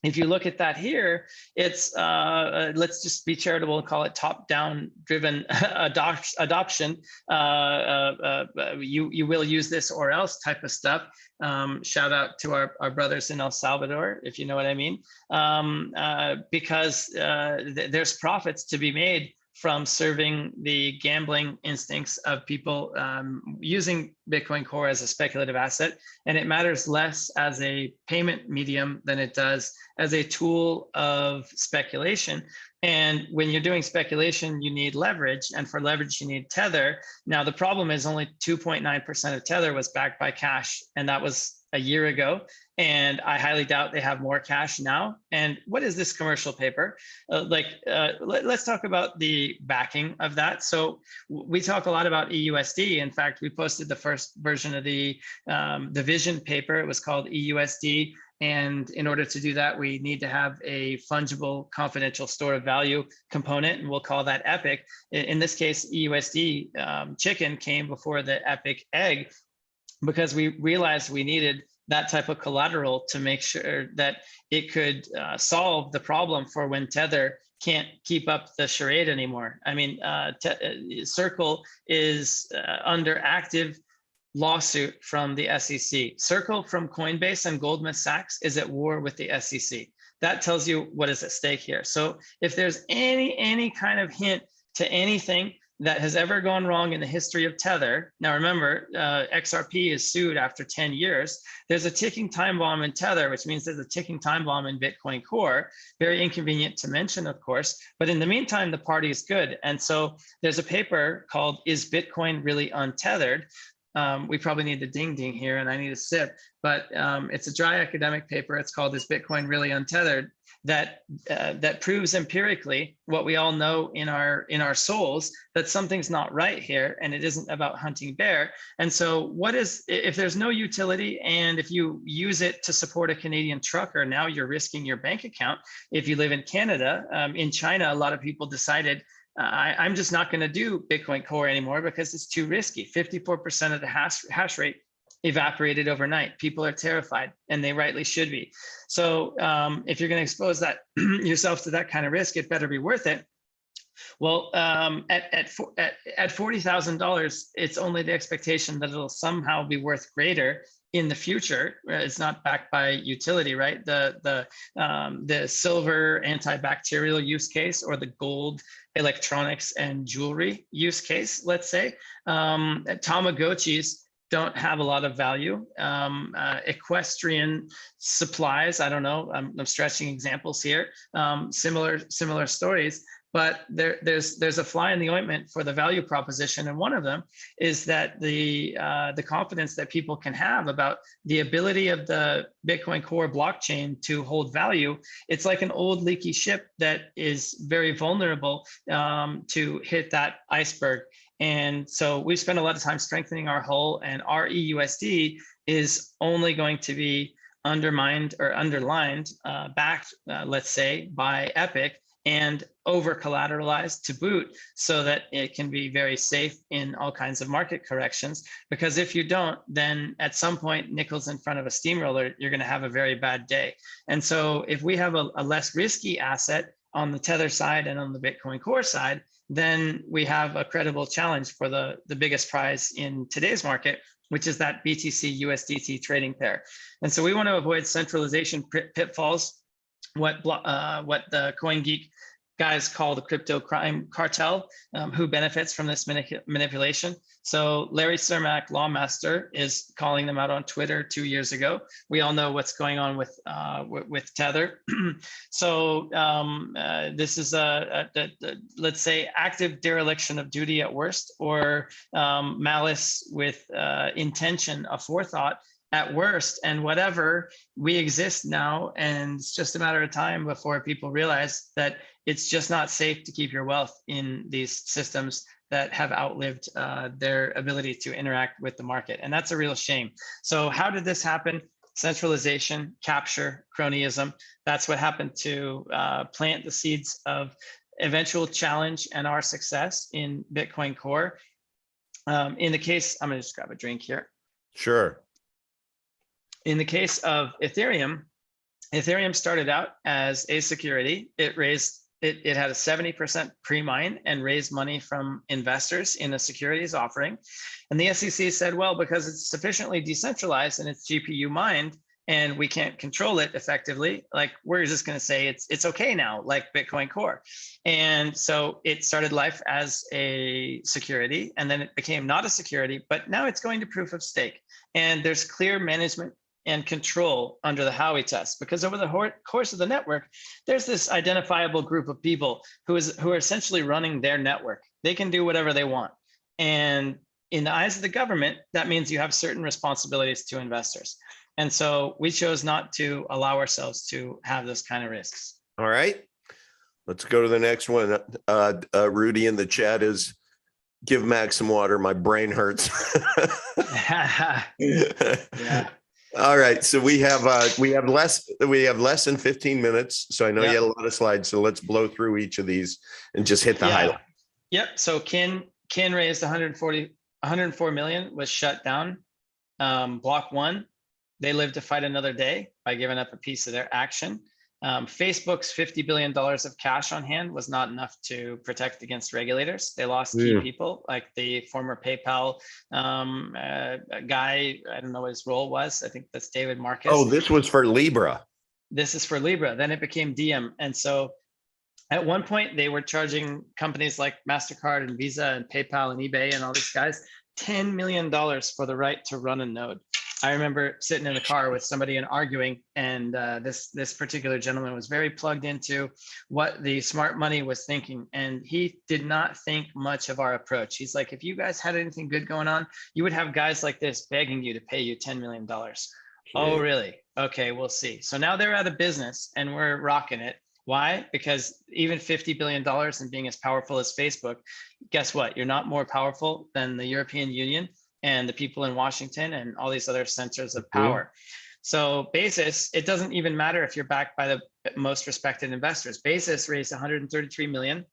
If you look at that here, it's let's just be charitable and call it top-down driven adoption. You will use this or else type of stuff. Shout out to our brothers in El Salvador, if you know what I mean, because there's profits to be made from serving the gambling instincts of people using Bitcoin Core as a speculative asset. And it matters less as a payment medium than it does as a tool of speculation. And when you're doing speculation, you need leverage. And for leverage, you need Tether. Now, the problem is only 2.9% of Tether was backed by cash. And that was a year ago. And I highly doubt they have more cash now. And what is this commercial paper? Let's talk about the backing of that. So we talk a lot about EUSD. In fact, we posted the first version of the vision paper. It was called EUSD. And in order to do that, we need to have a fungible confidential store of value component, and we'll call that Epic. In this case, EUSD chicken came before the Epic egg, because we realized we needed that type of collateral to make sure that it could solve the problem for when Tether can't keep up the charade anymore. I mean, Circle is under active lawsuit from the SEC. Circle from Coinbase and Goldman Sachs is at war with the SEC. That tells you what is at stake here. So if there's any kind of hint to anything that has ever gone wrong in the history of Tether. Now, remember, XRP is sued after 10 years. There's a ticking time bomb in Tether, which means there's a ticking time bomb in Bitcoin Core. Very inconvenient to mention, of course. But in the meantime, the party is good. And so there's a paper called "Is Bitcoin Really Untethered?" We probably need a ding ding here, and I need a sip. But it's a dry academic paper. It's called "Is Bitcoin Really Untethered?" that proves empirically what we all know in our souls, that something's not right here, and it isn't about hunting bear. And so what is, if there's no utility, and if you use it to support a Canadian trucker, now you're risking your bank account. If you live in Canada, in China, a lot of people decided, I'm just not going to do Bitcoin Core anymore because it's too risky. 54% of the hash rate evaporated overnight. People are terrified, and they rightly should be. So if you're going to expose that yourself to that kind of risk, it better be worth it. Well, at $40,000, it's only the expectation that it'll somehow be worth greater in the future. It's not backed by utility, right? The silver antibacterial use case, or the gold electronics and jewelry use case, let's say. Tamagotchis don't have a lot of value. Equestrian supplies, I don't know, I'm stretching examples here, similar stories, but there's a fly in the ointment for the value proposition. And one of them is that the confidence that people can have about the ability of the Bitcoin Core blockchain to hold value. It's like an old leaky ship that is very vulnerable to hit that iceberg. And so we've spent a lot of time strengthening our hull, and our EUSD is only going to be undermined or underlined, backed, let's say, by Epic, and over collateralized to boot, so that it can be very safe in all kinds of market corrections. Because if you don't, then at some point, nickel's in front of a steamroller, you're going to have a very bad day. And so if we have a less risky asset on the Tether side and on the Bitcoin Core side, then we have a credible challenge for the biggest prize in today's market, which is that BTC USDT trading pair. And so we want to avoid centralization pitfalls, what the CoinGeek guys call the crypto crime cartel, who benefits from this manipulation. So Larry Cermak, Lawmaster, is calling them out on Twitter 2 years ago. We all know what's going on with Tether. So this is let's say, active dereliction of duty at worst, or malice with intention of forethought at worst. And whatever, we exist now, and it's just a matter of time before people realize that it's just not safe to keep your wealth in these systems that have outlived their ability to interact with the market. And that's a real shame. So how did this happen? Centralization, capture, cronyism. That's what happened to plant the seeds of eventual challenge and our success in Bitcoin Core. In the case, I'm gonna just grab a drink here. Sure. In the case of Ethereum, Ethereum started out as a security. It had a 70% pre-mine and raised money from investors in a securities offering. And the SEC said, well, because it's sufficiently decentralized and it's GPU mined, and we can't control it effectively, like, we're just going to say it's okay now, like Bitcoin Core. And so it started life as a security, and then it became not a security, but now it's going to proof of stake. And there's clear management and control under the Howey test, because over the course of the network, there's this identifiable group of people who are essentially running their network. They can do whatever they want. And in the eyes of the government, that means you have certain responsibilities to investors. And so we chose not to allow ourselves to have those kind of risks. All right, let's go to the next one. Rudy in the chat is, give Max some water. My brain hurts. Yeah. All right, so we have less than 15 minutes. So I know you had a lot of slides. So let's blow through each of these and just hit the highlight. Yep. So Kin raised 104 million, was shut down. Block One, they lived to fight another day by giving up a piece of their action. Facebook's $50 billion of cash on hand was not enough to protect against regulators. They lost key people, like the former PayPal guy. I don't know what his role was. I think that's David Marcus. Oh, this was for Libra. This is for Libra. Then it became Diem. And so At one point, they were charging companies like MasterCard and Visa and PayPal and eBay and all these guys $10 million for the right to run a node. I remember sitting in the car with somebody and arguing, and this particular gentleman was very plugged into what the smart money was thinking, and he did not think much of our approach. He's like, if you guys had anything good going on, you would have guys like this begging you to pay you $10 million. Oh, really? Okay, we'll see. So now they're out of business and we're rocking it. Why? Because even $50 billion and being as powerful as Facebook, guess what? You're not more powerful than the European Union and the people in Washington and all these other centers of power. So Basis, it doesn't even matter if you're backed by the most respected investors. Basis raised 133 million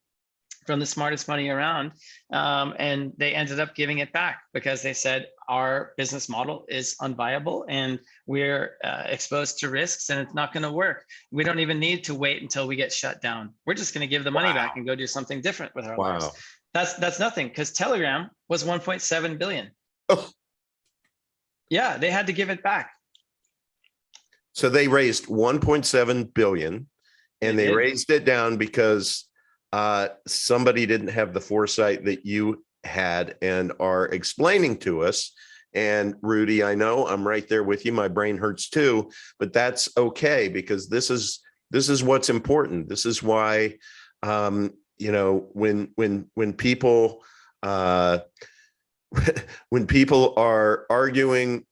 from the smartest money around, and they ended up giving it back because they said our business model is unviable and we're exposed to risks and it's not going to work. We don't even need to wait until we get shut down. We're just going to give the money back and go do something different with our lives. That's nothing, because Telegram was 1.7 billion. Oh. Yeah, they had to give it back. So they raised 1.7 billion, and they raised it down because somebody didn't have the foresight that you had and are explaining to us. And Rudy, I know I'm right there with you. My brain hurts too, but that's okay, because this is what's important. This is why, you know, when people when people are arguing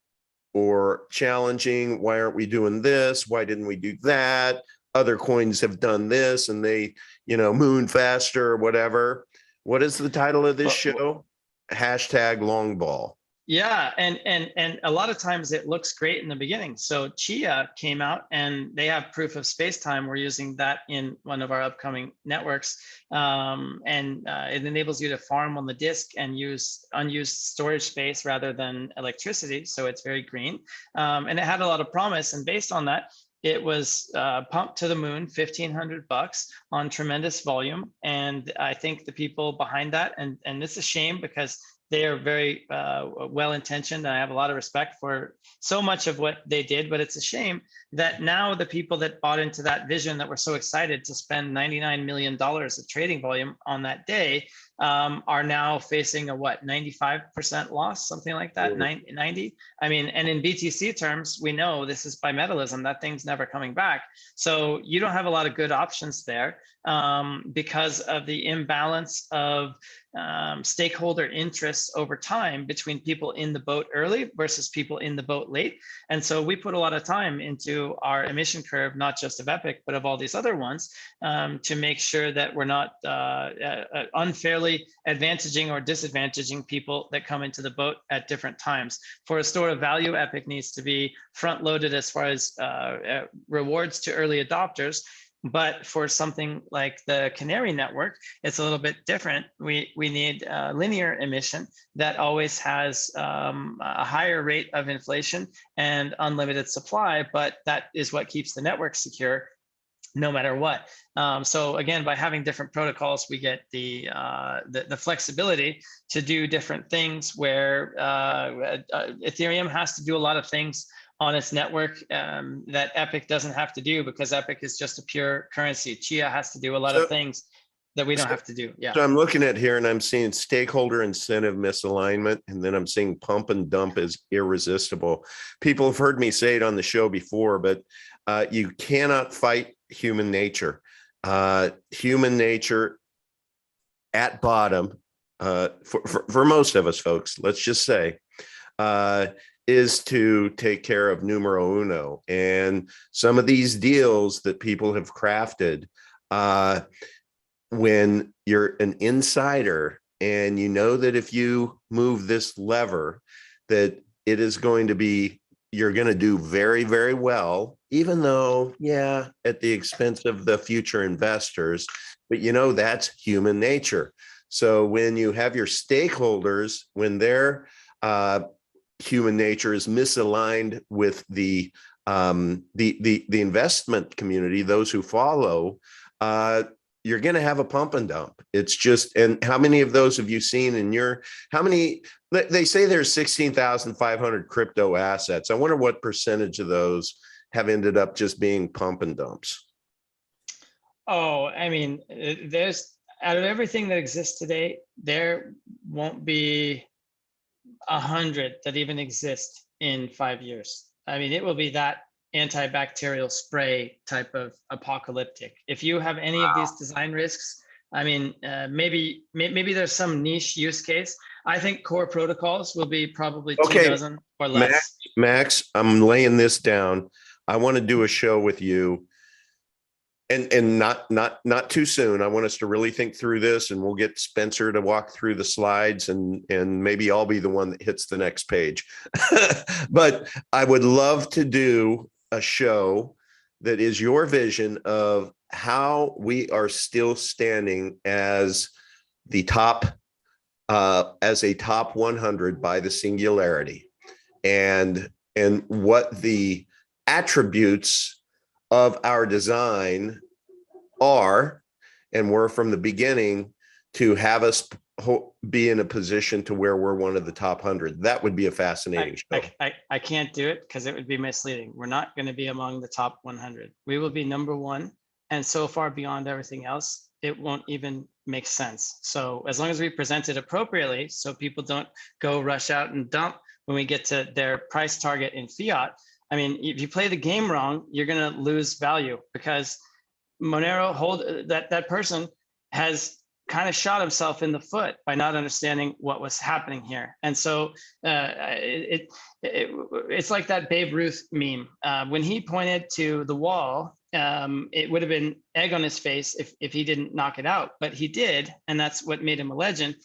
or challenging, why aren't we doing this? Why didn't we do that? Other coins have done this and they, you know, moon faster or whatever. What is the title of this show? Hashtag long ball. Yeah, and a lot of times it looks great in the beginning. So Chia came out and they have proof of space-time. We're using that in one of our upcoming networks. It enables you to farm on the disk and use unused storage space rather than electricity. So it's very green. And it had a lot of promise. And based on that, it was pumped to the moon, $1,500 on tremendous volume. And I think the people behind that, and it's a shame because they are very well-intentioned, and I have a lot of respect for so much of what they did, but it's a shame that now the people that bought into that vision, that were so excited to spend $99 million of trading volume on that day, are now facing a 95% loss, something like that, 90. I mean, and in BTC terms, we know this is bimetallism, that thing's never coming back. So you don't have a lot of good options there because of the imbalance of stakeholder interests over time between people in the boat early versus people in the boat late. And so we put a lot of time into our emission curve, not just of Epic, but of all these other ones, to make sure that we're not unfairly advantaging or disadvantaging people that come into the boat at different times. For a store of value, Epic needs to be front loaded as far as rewards to early adopters. But for something like the Canary network, it's a little bit different. We need linear emission that always has a higher rate of inflation and unlimited supply, but that is what keeps the network secure no matter what. So again, by having different protocols, we get the flexibility to do different things where Ethereum has to do a lot of things on its network that Epic doesn't have to do, because Epic is just a pure currency. Chia has to do a lot of things that we don't have to do. Yeah. So I'm looking at here and I'm seeing stakeholder incentive misalignment, and then I'm seeing pump and dump is irresistible. People have heard me say it on the show before, but you cannot fight human nature. Human nature at bottom, for most of us folks, let's just say, is to take care of numero uno. And some of these deals that people have crafted, when you're an insider and you know that if you move this lever, that it is going to be, you're going to do very, very well, even though, yeah, at the expense of the future investors, but you know, that's human nature. So when you have your stakeholders, when their human nature is misaligned with the investment community, those who follow, you're going to have a pump and dump. It's just, and how many of those have you seen in your, they say there's 16,500 crypto assets. I wonder what percentage of those have ended up just being pump and dumps. Oh, I mean, there's out of everything that exists today, there won't be 100 that even exist in 5 years. I mean, it will be that antibacterial spray type of apocalyptic. If you have any of these design risks, I mean, maybe there's some niche use case. I think core protocols will be probably two Okay, dozen or Max, less. Max, I'm laying this down. I want to do a show with you, and not too soon. I want us to really think through this, and we'll get Spencer to walk through the slides, and maybe I'll be the one that hits the next page. But I would love to do a show that is your vision of how we are still standing as the top, as a top 100 by the singularity, and what the attributes of our design are, and we're from the beginning to have us be in a position to where we're one of the top 100. That would be a fascinating show. I can't do it because it would be misleading. We're not going to be among the top 100. We will be number one, and so far beyond everything else, it won't even make sense. So as long as we present it appropriately, so people don't go rush out and dump when we get to their price target in fiat. I mean, if you play the game wrong, you're going to lose value, because Monero that person has kind of shot himself in the foot by not understanding what was happening here. And so it's like that Babe Ruth meme. When he pointed to the wall, it would have been egg on his face if he didn't knock it out, but he did. And that's what made him a legend.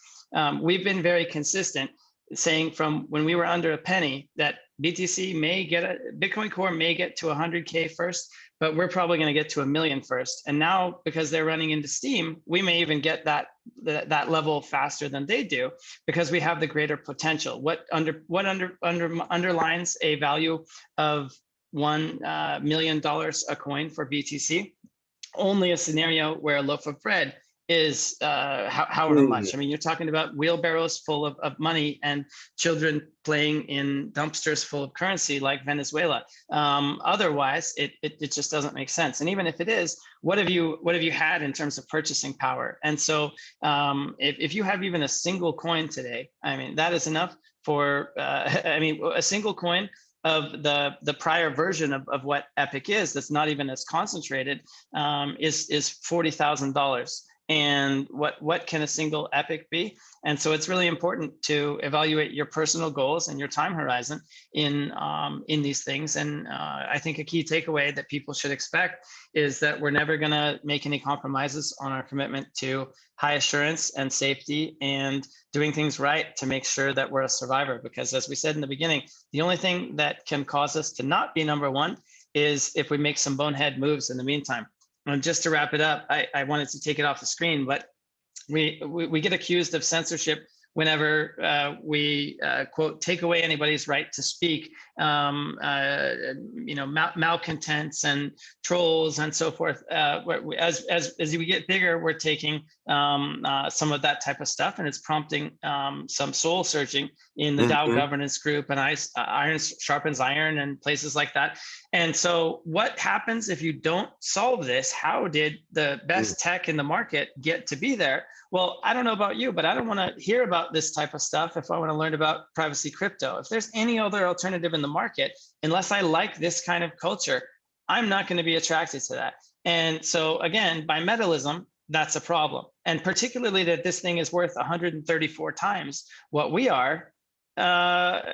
We've been very consistent, saying from when we were under a penny that Bitcoin Core may get to 100K first, but we're probably going to get to 1 million first. And now, because they're running into Steam, we may even get that level faster than they do, because we have the greater potential. What underlines a value of $1 million a coin for BTC? Only a scenario where a loaf of bread is however much. I mean, you're talking about wheelbarrows full of money and children playing in dumpsters full of currency like Venezuela. Otherwise, it just doesn't make sense. And even if it is, what have you had in terms of purchasing power? And so if you have even a single coin today, I mean, that is enough for, I mean, a single coin of the prior version of what Epic is, that's not even as concentrated, is $40,000. And what can a single Epic be? And so it's really important to evaluate your personal goals and your time horizon in these things. And I think a key takeaway that people should expect is that we're never going to make any compromises on our commitment to high assurance and safety and doing things right to make sure that we're a survivor. Because as we said in the beginning, the only thing that can cause us to not be number one is if we make some bonehead moves in the meantime. And just to wrap it up, I wanted to take it off the screen, but we get accused of censorship whenever we quote, take away anybody's right to speak, malcontents and trolls and so forth. As we get bigger, we're taking some of that type of stuff, and it's prompting some soul searching in the DAO governance group and iron sharpens iron and places like that. And so what happens if you don't solve this? How did the best tech in the market get to be there? Well, I don't know about you, but I don't want to hear about this type of stuff if I want to learn about privacy crypto. If there's any other alternative in the market, unless I like this kind of culture, I'm not going to be attracted to that. And so again, bimetallism, that's a problem. And particularly that this thing is worth 134 times what we are, that's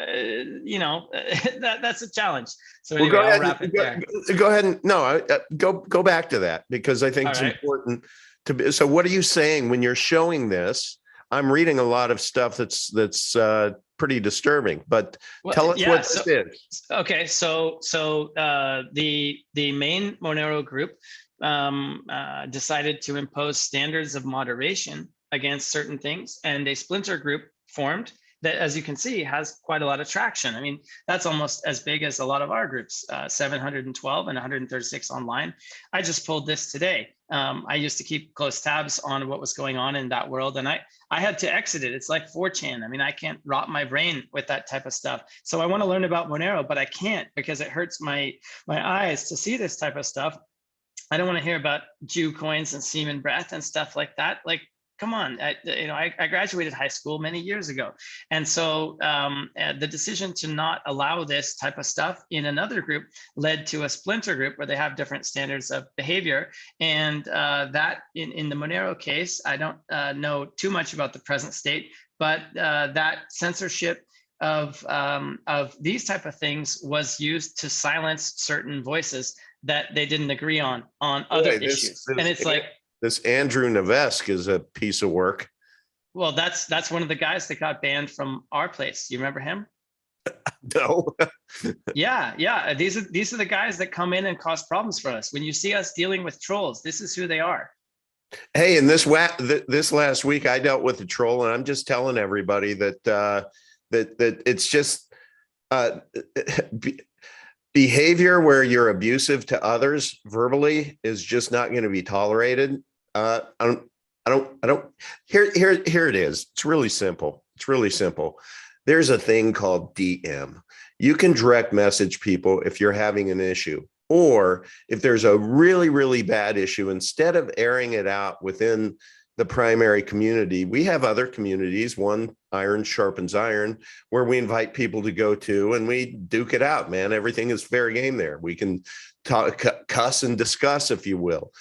a challenge. So anyway, I'll wrap it there. Go ahead and go back to that, because I think it's important to be. So what are you saying when you're showing this? I'm reading a lot of stuff that's pretty disturbing, but tell us what this is. Okay, so the main Monero group decided to impose standards of moderation against certain things, and a splinter group formed that, as you can see, has quite a lot of traction. I mean, that's almost as big as a lot of our groups, 712 and 136 online. I just pulled this today. I used to keep close tabs on what was going on in that world, and I had to exit it. It's like 4chan. I mean, I can't rot my brain with that type of stuff. So I want to learn about Monero, but I can't, because it hurts my eyes to see this type of stuff. I don't want to hear about Jew coins and semen breath and stuff like that. Like, come on, I graduated high school many years ago. And so the decision to not allow this type of stuff in another group led to a splinter group where they have different standards of behavior. And that in the Monero case, I don't know too much about the present state, but that censorship of these type of things was used to silence certain voices that they didn't agree on other issues. And it's like, this Andrew Nevesque is a piece of work. Well, that's one of the guys that got banned from our place. You remember him? No. Yeah. These are the guys that come in and cause problems for us. When you see us dealing with trolls, this is who they are. Hey, and this last week I dealt with a troll, and I'm just telling everybody that that it's just behavior where you're abusive to others verbally is just not going to be tolerated. I don't. Here it is. It's really simple. There's a thing called DM. You can direct message people if you're having an issue, or if there's a really, really bad issue, instead of airing it out within the primary community, we have other communities, one iron sharpens iron, where we invite people to go to and we duke it out, man. Everything is fair game there. We can talk, cuss and discuss, if you will.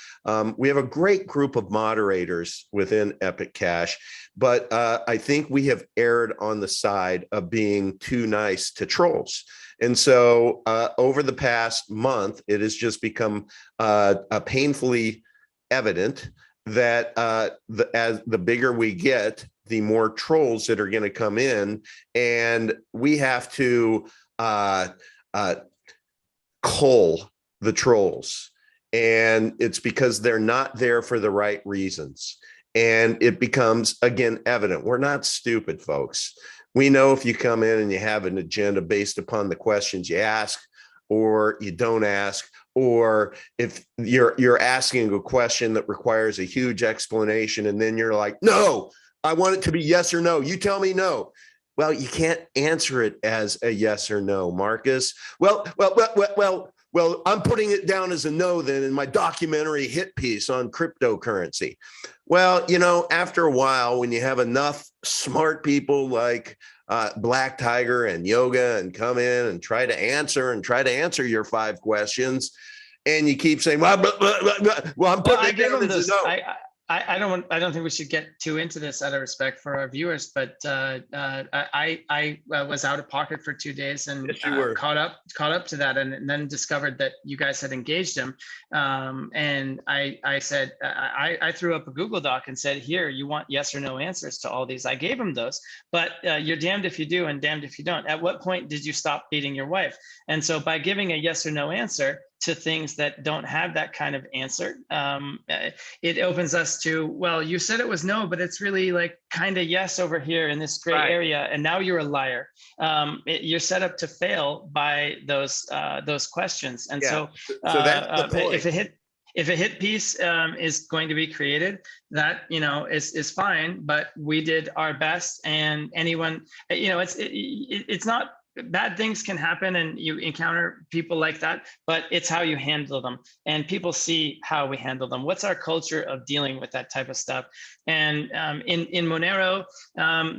We have a great group of moderators within Epic Cash, but I think we have erred on the side of being too nice to trolls. And so over the past month, it has just become painfully evident that as the bigger we get, the more trolls that are going to come in, and we have to cull the trolls. And it's because they're not there for the right reasons. And it becomes, again, evident. We're not stupid, folks. We know if you come in and you have an agenda based upon the questions you ask or you don't ask, or if you're asking a question that requires a huge explanation and then you're like, no, I want it to be yes or no. You tell me no. Well, you can't answer it as a yes or no, Marcus. Well, I'm putting it down as a no then in my documentary hit piece on cryptocurrency. Well, after a while, when you have enough smart people like Black Tiger and Yoga and come in and try to answer your 5 questions, and you keep saying, well, I'm putting it down as a no. I don't think we should get too into this out of respect for our viewers, but I was out of pocket for 2 days and caught up to that, and then discovered that you guys had engaged him. And I said, I threw up a Google Doc and said, here, you want yes or no answers to all these. I gave him those, but you're damned if you do and damned if you don't. At what point did you stop beating your wife? And so by giving a yes or no answer to things that don't have that kind of answer, it opens us to, well, you said it was no, but it's really like kind of yes over here in this gray area, and now you're a liar. You're set up to fail by those questions, and so that's the point. If a hit piece is going to be created, that is fine, but we did our best, and anyone, it's not. Bad things can happen and you encounter people like that, but it's how you handle them, and people see how we handle them. What's our culture of dealing with that type of stuff? And in Monero,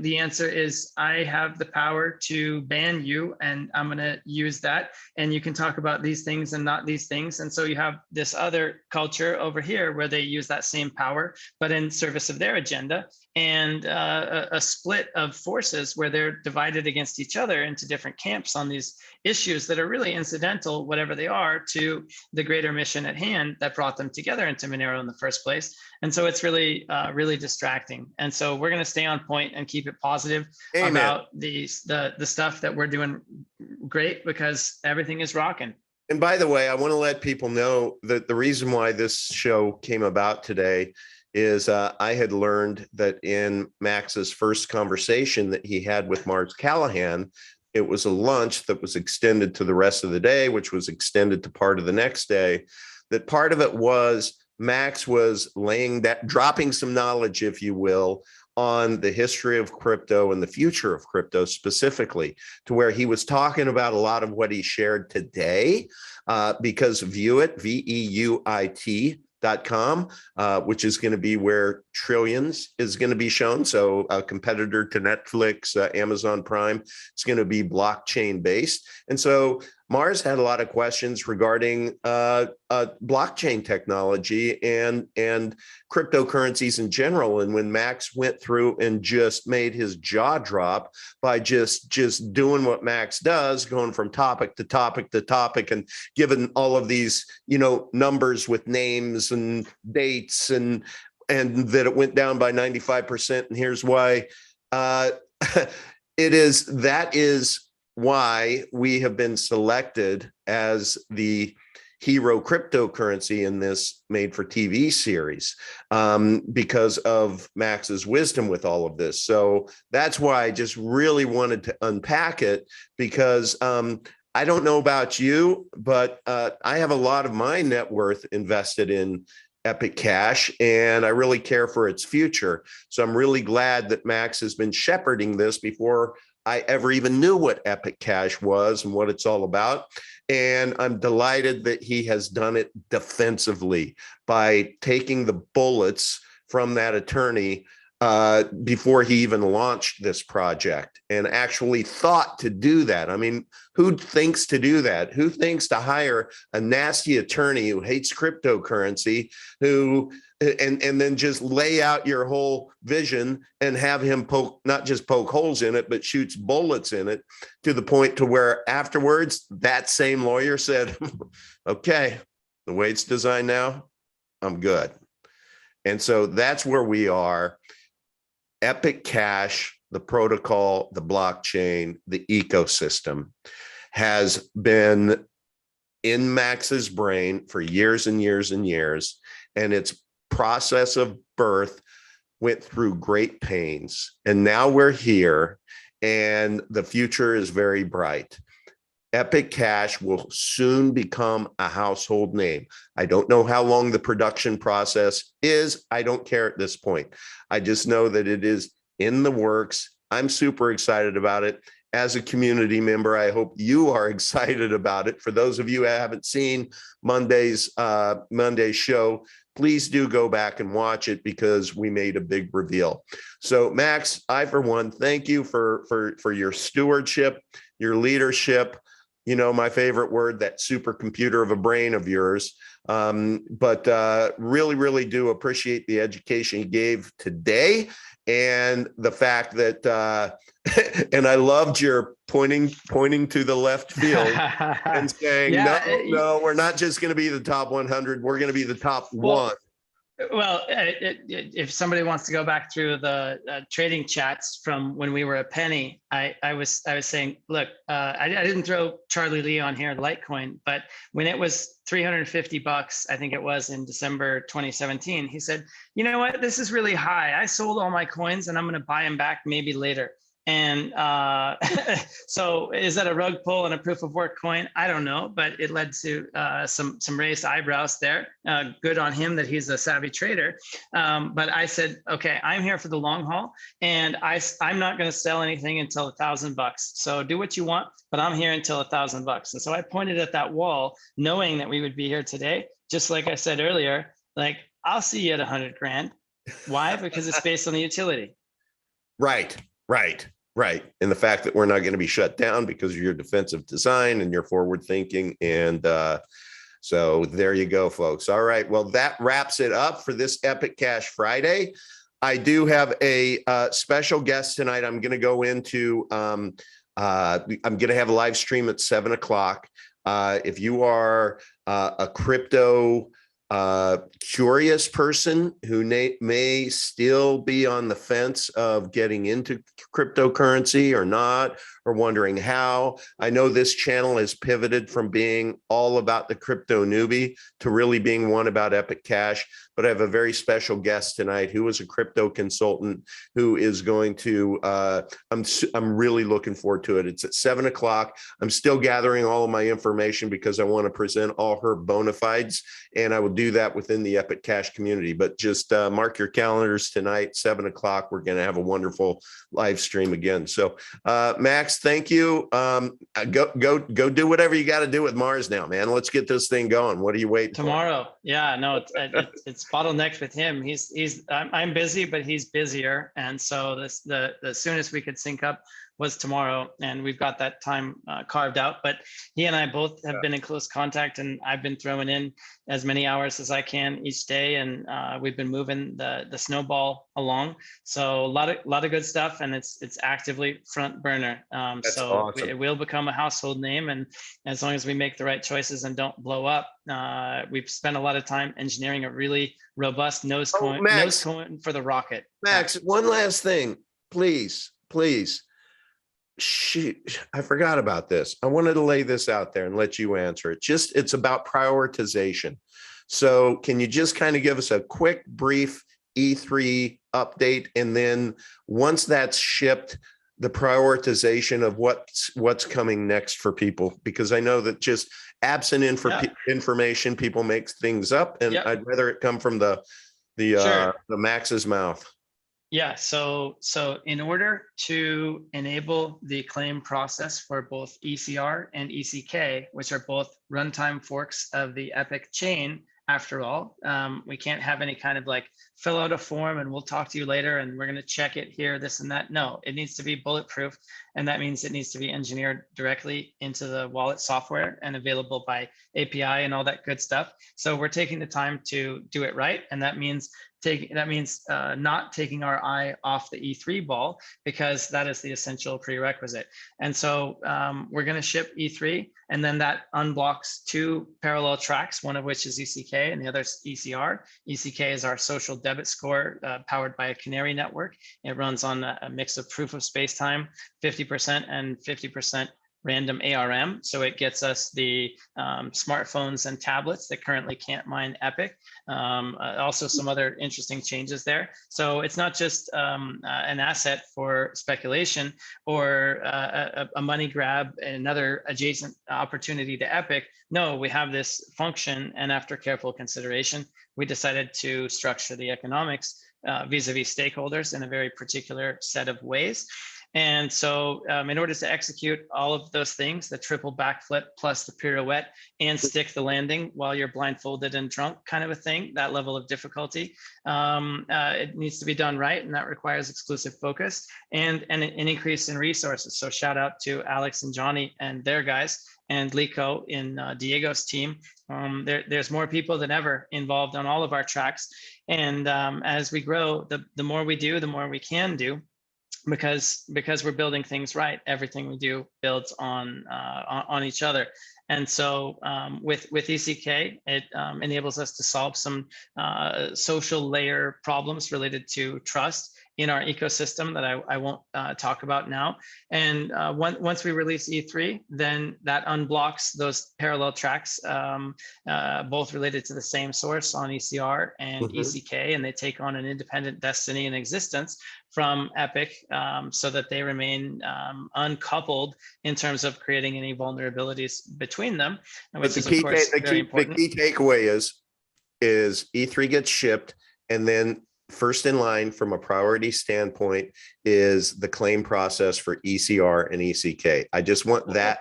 the answer is I have the power to ban you, and I'm going to use that. And you can talk about these things and not these things. And so you have this other culture over here where they use that same power, but in service of their agenda, and a split of forces where they're divided against each other into different camps on these issues that are really incidental, whatever they are, to the greater mission at hand that brought them together into Monero in the first place. And so it's really, really distracting. And so we're going to stay on point and keep it positive. Amen. About the stuff that we're doing great, because everything is rocking. And by the way, I want to let people know that the reason why this show came about today is I had learned that in Max's first conversation that he had with Mark Callahan, it was a lunch that was extended to the rest of the day, which was extended to part of the next day. That part of it was Max was dropping some knowledge, if you will, on the history of crypto and the future of crypto specifically, to where he was talking about a lot of what he shared today, because Veuit, VEUIT.com, which is going to be where Trillions is going to be shown. So a competitor to Netflix, Amazon Prime, it's going to be blockchain based. And so Mars had a lot of questions regarding blockchain technology and cryptocurrencies in general. And when Max went through and just made his jaw drop by just doing what Max does, going from topic to topic to topic, and given all of these, numbers with names and dates, and that it went down by 95%. And here's why. That is why we have been selected as the hero cryptocurrency in this made for TV series, because of Max's wisdom with all of this. So that's why I just really wanted to unpack it, because I don't know about you, but I have a lot of my net worth invested in Epic Cash, and I really care for its future. So I'm really glad that Max has been shepherding this before I ever even knew what Epic Cash was and what it's all about. And I'm delighted that he has done it defensively by taking the bullets from that attorney before he even launched this project, and actually thought to do that. I mean, who thinks to do that? Who thinks to hire a nasty attorney who hates cryptocurrency, and then just lay out your whole vision and have him not just poke holes in it, but shoots bullets in it, to the point to where afterwards that same lawyer said, okay, the way it's designed now, I'm good. And so that's where we are. Epic Cash, the protocol, the blockchain, the ecosystem has been in Max's brain for years and years and years. And its process of birth went through great pains. And now we're here, and the future is very bright. Epic Cash will soon become a household name. I don't know how long the production process is. I don't care at this point. I just know that it is in the works. I'm super excited about it. As a community member, I hope you are excited about it. For those of you who haven't seen Monday's show, please do go back and watch it, because we made a big reveal. So Max, I for one, thank you for your stewardship, your leadership. My favorite word, that supercomputer of a brain of yours. But really, really do appreciate the education you gave today, and the fact that, and I loved your pointing to the left field and saying, no, we're not just going to be the top 100. We're going to be the top one. Well, if somebody wants to go back through the trading chats from when we were a penny, I was saying, look, I didn't throw Charlie Lee on here, Litecoin, but when it was $350, I think it was in December 2017, he said, you know what, this is really high. I sold all my coins and I'm going to buy them back maybe later. And so is that a rug pull and a proof of work coin? I don't know, but it led to some raised eyebrows there. Good on him that he's a savvy trader. But I said, okay, I'm here for the long haul, and I'm not going to sell anything until $1,000. So do what you want, but I'm here until $1,000. And so I pointed at that wall, knowing that we would be here today. Just like I said earlier, like, I'll see you at 100 grand. Why? Because it's based on the utility. Right. And the fact that we're not going to be shut down because of your defensive design and your forward thinking. And so there you go, folks. All right. Well, that wraps it up for this Epic Cash Friday. I do have a special guest tonight. I'm going to go into, I'm going to have a live stream at 7:00. If you are a crypto curious person who may still be on the fence of getting into cryptocurrency or not, or wondering how, I know this channel has pivoted from being all about the crypto newbie to really being one about Epic Cash. But I have a very special guest tonight who is a crypto consultant who is going to, I'm really looking forward to it. It's at 7:00. I'm still gathering all of my information because I want to present all her bona fides, and I would do that within the Epic Cash community. But just mark your calendars tonight, 7 o'clock. We're going to have a wonderful live stream again. So Max, thank you. Go do whatever you got to do with Mars now, man. Let's get this thing going. What are you waiting tomorrow? Yeah, no, it's bottlenecked with him. I'm busy, but he's busier. And so the soonest we could sync up was tomorrow, and we've got that time carved out. But he and I both have been in close contact, and I've been throwing in as many hours as I can each day, and we've been moving the snowball along. So a lot of good stuff, and it's actively front burner. So awesome. It will become a household name, and as long as we make the right choices and don't blow up, we've spent a lot of time engineering a really robust nose cone for the rocket. Max, one last thing, please. Shoot, I forgot about this. I wanted to lay this out there and let you answer it. It's about prioritization. So can you just kind of give us a quick, brief E3 update? And then once that's shipped, the prioritization of what's coming next for people, because I know that just absent information, people make things up, and I'd rather it come from the Max's mouth. Yeah, so in order to enable the claim process for both ECR and ECK, which are both runtime forks of the Epic chain, after all, we can't have any kind of like fill out a form and we'll talk to you later and we're going to check it here, this and that. No, it needs to be bulletproof. And that means it needs to be engineered directly into the wallet software and available by API and all that good stuff. So we're taking the time to do it right. And that means not taking our eye off the E3 ball, because that is the essential prerequisite. And so we're going to ship E3, and then that unblocks 2 parallel tracks, one of which is ECK and the other is ECR. ECK is our social debit score powered by a canary network. It runs on a mix of proof of space-time, 50% and 50% random ARM. So it gets us the smartphones and tablets that currently can't mine Epic. Also some other interesting changes there. So it's not just an asset for speculation or a money grab, another adjacent opportunity to Epic. No, we have this function, and after careful consideration, we decided to structure the economics vis-a-vis stakeholders in a very particular set of ways. And so in order to execute all of those things, the triple backflip plus the pirouette and stick the landing while you're blindfolded and drunk kind of a thing, that level of difficulty, it needs to be done right. And that requires exclusive focus and an increase in resources. So shout out to Alex and Johnny and their guys, and Lico in Diego's team. There's more people than ever involved on all of our tracks. And as we grow, the more we do, the more we can do. Because we're building things right, everything we do builds on each other. And so with ECK, it enables us to solve some social layer problems related to trust in our ecosystem that I won't talk about now. And once we release E3, then that unblocks those parallel tracks, both related to the same source on ECR and ECK, and they take on an independent destiny and existence from Epic, so that they remain uncoupled in terms of creating any vulnerabilities between them. Which is, of course, very important. The key takeaway is E3 gets shipped, and then first in line from a priority standpoint is the claim process for ECR and ECK. I just want that.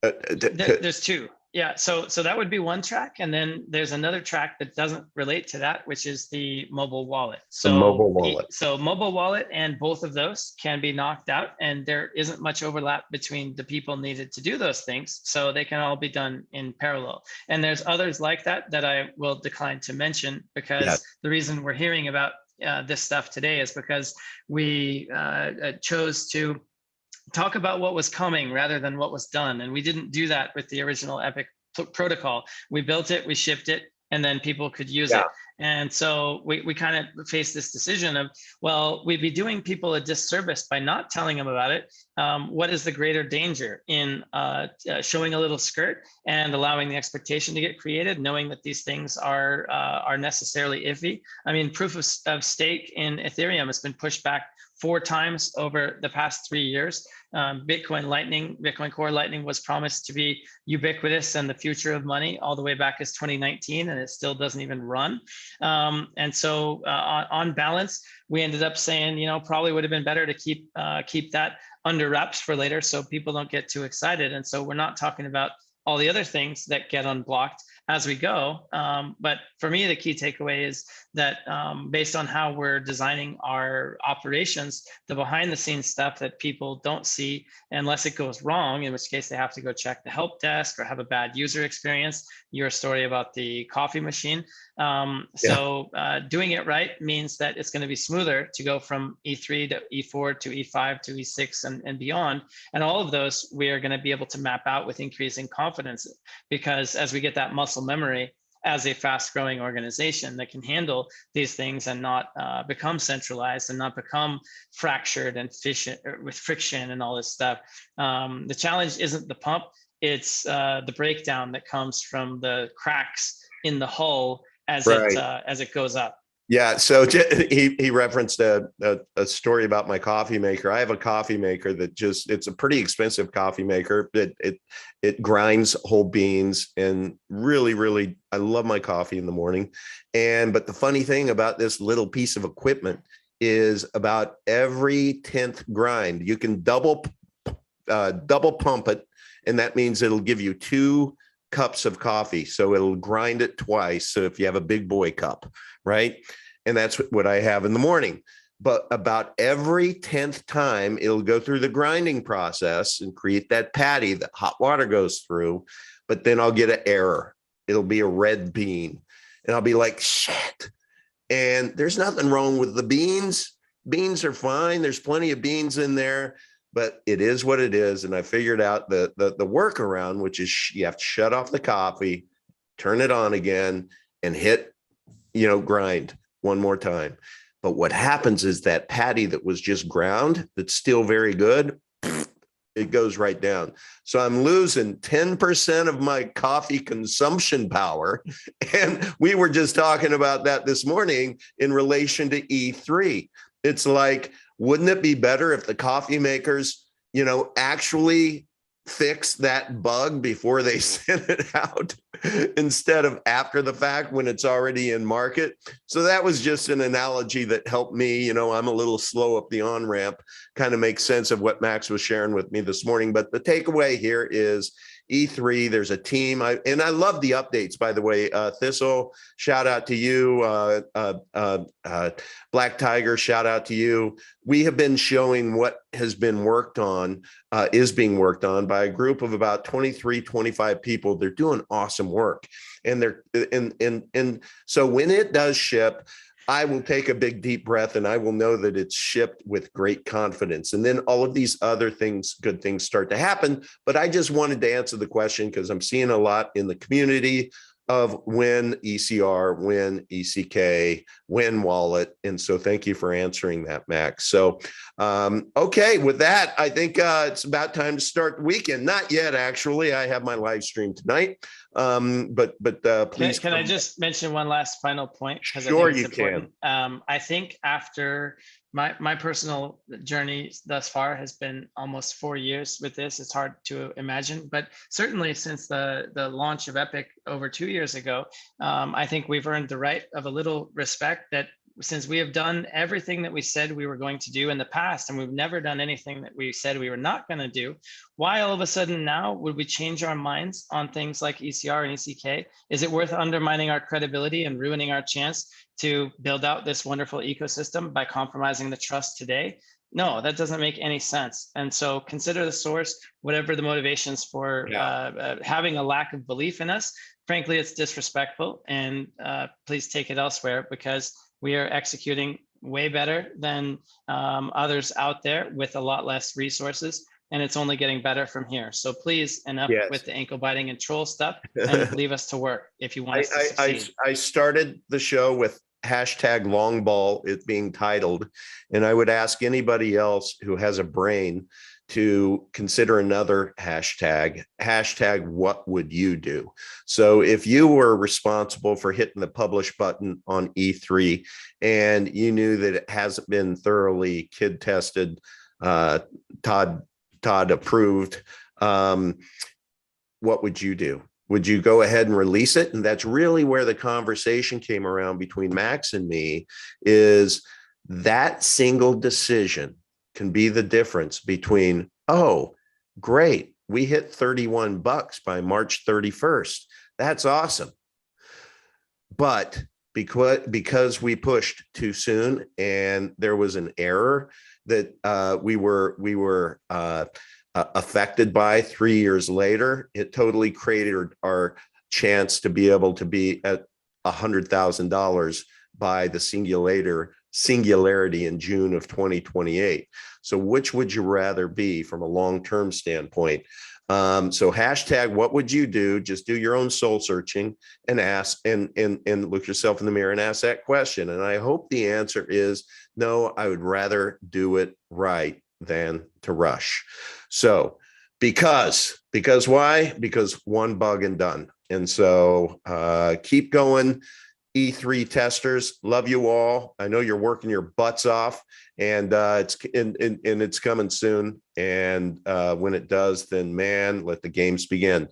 There's 2. Yeah, so that would be one track, and then there's another track that doesn't relate to that, which is the mobile wallet. So mobile wallet and both of those can be knocked out, and there isn't much overlap between the people needed to do those things, so they can all be done in parallel. And there's others like that I will decline to mention, because the reason we're hearing about this stuff today is because we chose to talk about what was coming rather than what was done. And we didn't do that with the original Epic protocol. We built it, we shipped it, and then people could use it. And so we kind of faced this decision of, well, we'd be doing people a disservice by not telling them about it. What is the greater danger in showing a little skirt and allowing the expectation to get created, knowing that these things are necessarily iffy? I mean, proof of stake in Ethereum has been pushed back 4 times over the past 3 years. Bitcoin Core Lightning was promised to be ubiquitous and the future of money all the way back as 2019, and it still doesn't even run. And so on balance, we ended up saying, probably would have been better to keep that under wraps for later so people don't get too excited. And so we're not talking about all the other things that get unblocked as we go. But for me, the key takeaway is that based on how we're designing our operations, the behind the scenes stuff that people don't see unless it goes wrong, in which case they have to go check the help desk or have a bad user experience, your story about the coffee machine. So doing it right means that it's going to be smoother to go from E3 to E4 to E5 to E6 and beyond. And all of those we are going to be able to map out with increasing confidence, because as we get that muscle memory as a fast growing organization that can handle these things and not become centralized and not become fractured and with friction and all this stuff. The challenge isn't the pump, it's the breakdown that comes from the cracks in the hull as it goes up. Yeah. So he referenced a story about my coffee maker. I have a coffee maker that it's a pretty expensive coffee maker. It grinds whole beans, and really, I love my coffee in the morning. But the funny thing about this little piece of equipment is about every 10th grind, you can double pump it. And that means it'll give you 2 cups of coffee. So it'll grind it twice. So if you have a big boy cup, right? And that's what I have in the morning. But about every 10th time, it'll go through the grinding process and create that patty that hot water goes through. But then I'll get an error. It'll be a red bean. And I'll be like, shit. And there's nothing wrong with the beans. Beans are fine. There's plenty of beans in there. But it is what it is. And I figured out the workaround, which is you have to shut off the coffee, turn it on again, and hit, grind one more time. But what happens is that patty that was just ground, that's still very good, it goes right down. So I'm losing 10% of my coffee consumption power. And we were just talking about that this morning in relation to E3. It's like, wouldn't it be better if the coffee makers, actually fix that bug before they send it out instead of after the fact when it's already in market? So that was just an analogy that helped me. I'm a little slow up the on-ramp, kind of makes sense of what Max was sharing with me this morning. But the takeaway here is E3, there's a team. I love the updates, by the way. Thistle, shout out to you. Black Tiger, shout out to you. We have been showing what has been worked on, is being worked on by a group of about 23, 25 people. They're doing awesome work. And so when it does ship, I will take a big deep breath and I will know that it's shipped with great confidence. And then all of these other things, good things start to happen. But I just wanted to answer the question because I'm seeing a lot in the community of when ECR, when ECK, when wallet. And so thank you for answering that, Max. So, okay, with that, I think it's about time to start the weekend. Not yet, actually. I have my live stream tonight. But please. Can I just mention one last final point? Sure, you can. I think after my personal journey thus far has been almost 4 years with this. It's hard to imagine, but certainly since the launch of Epic over 2 years ago, I think we've earned the right of a little respect that since we have done everything that we said we were going to do in the past, and we've never done anything that we said we were not going to do, why all of a sudden now would we change our minds on things like ECR and ECK? Is it worth undermining our credibility and ruining our chance to build out this wonderful ecosystem by compromising the trust today? No, that doesn't make any sense. And so consider the source, whatever the motivations for having a lack of belief in us. Frankly, it's disrespectful, and please take it elsewhere, because we are executing way better than others out there with a lot less resources, and it's only getting better from here. So please, enough with the ankle biting and troll stuff, and leave us to work if you want us to succeed. I started the show with hashtag long ball, it being titled, and I would ask anybody else who has a brain to consider another hashtag what would you do? So if you were responsible for hitting the publish button on E3 and you knew that it hasn't been thoroughly kid tested, Todd approved, what would you do? Would you go ahead and release it? And that's really where the conversation came around between Max and me, is that single decision can be the difference between, oh, great, we hit $31 by March 31st. That's awesome. But because we pushed too soon and there was an error that we were affected by 3 years later, it totally created our chance to be able to be at $100,000 by the singularity in June of 2028. So which would you rather be from a long-term standpoint? So hashtag what would you do? Just do your own soul searching and ask and look yourself in the mirror and ask that question. And I hope the answer is no, I would rather do it right than to rush. So because why? Because one bug and done. And so keep going, E3 testers. Love you all. I know you're working your butts off, and it's coming soon. And when it does, then man, let the games begin.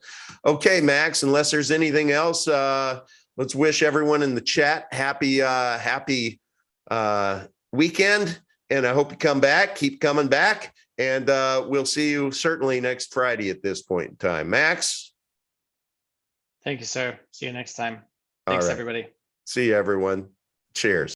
Okay, Max, unless there's anything else, let's wish everyone in the chat happy weekend. And I hope you come back, keep coming back, and we'll see you certainly next Friday at this point in time. Max? Thank you, sir. See you next time. All Thanks, right. everybody. See you, everyone. Cheers.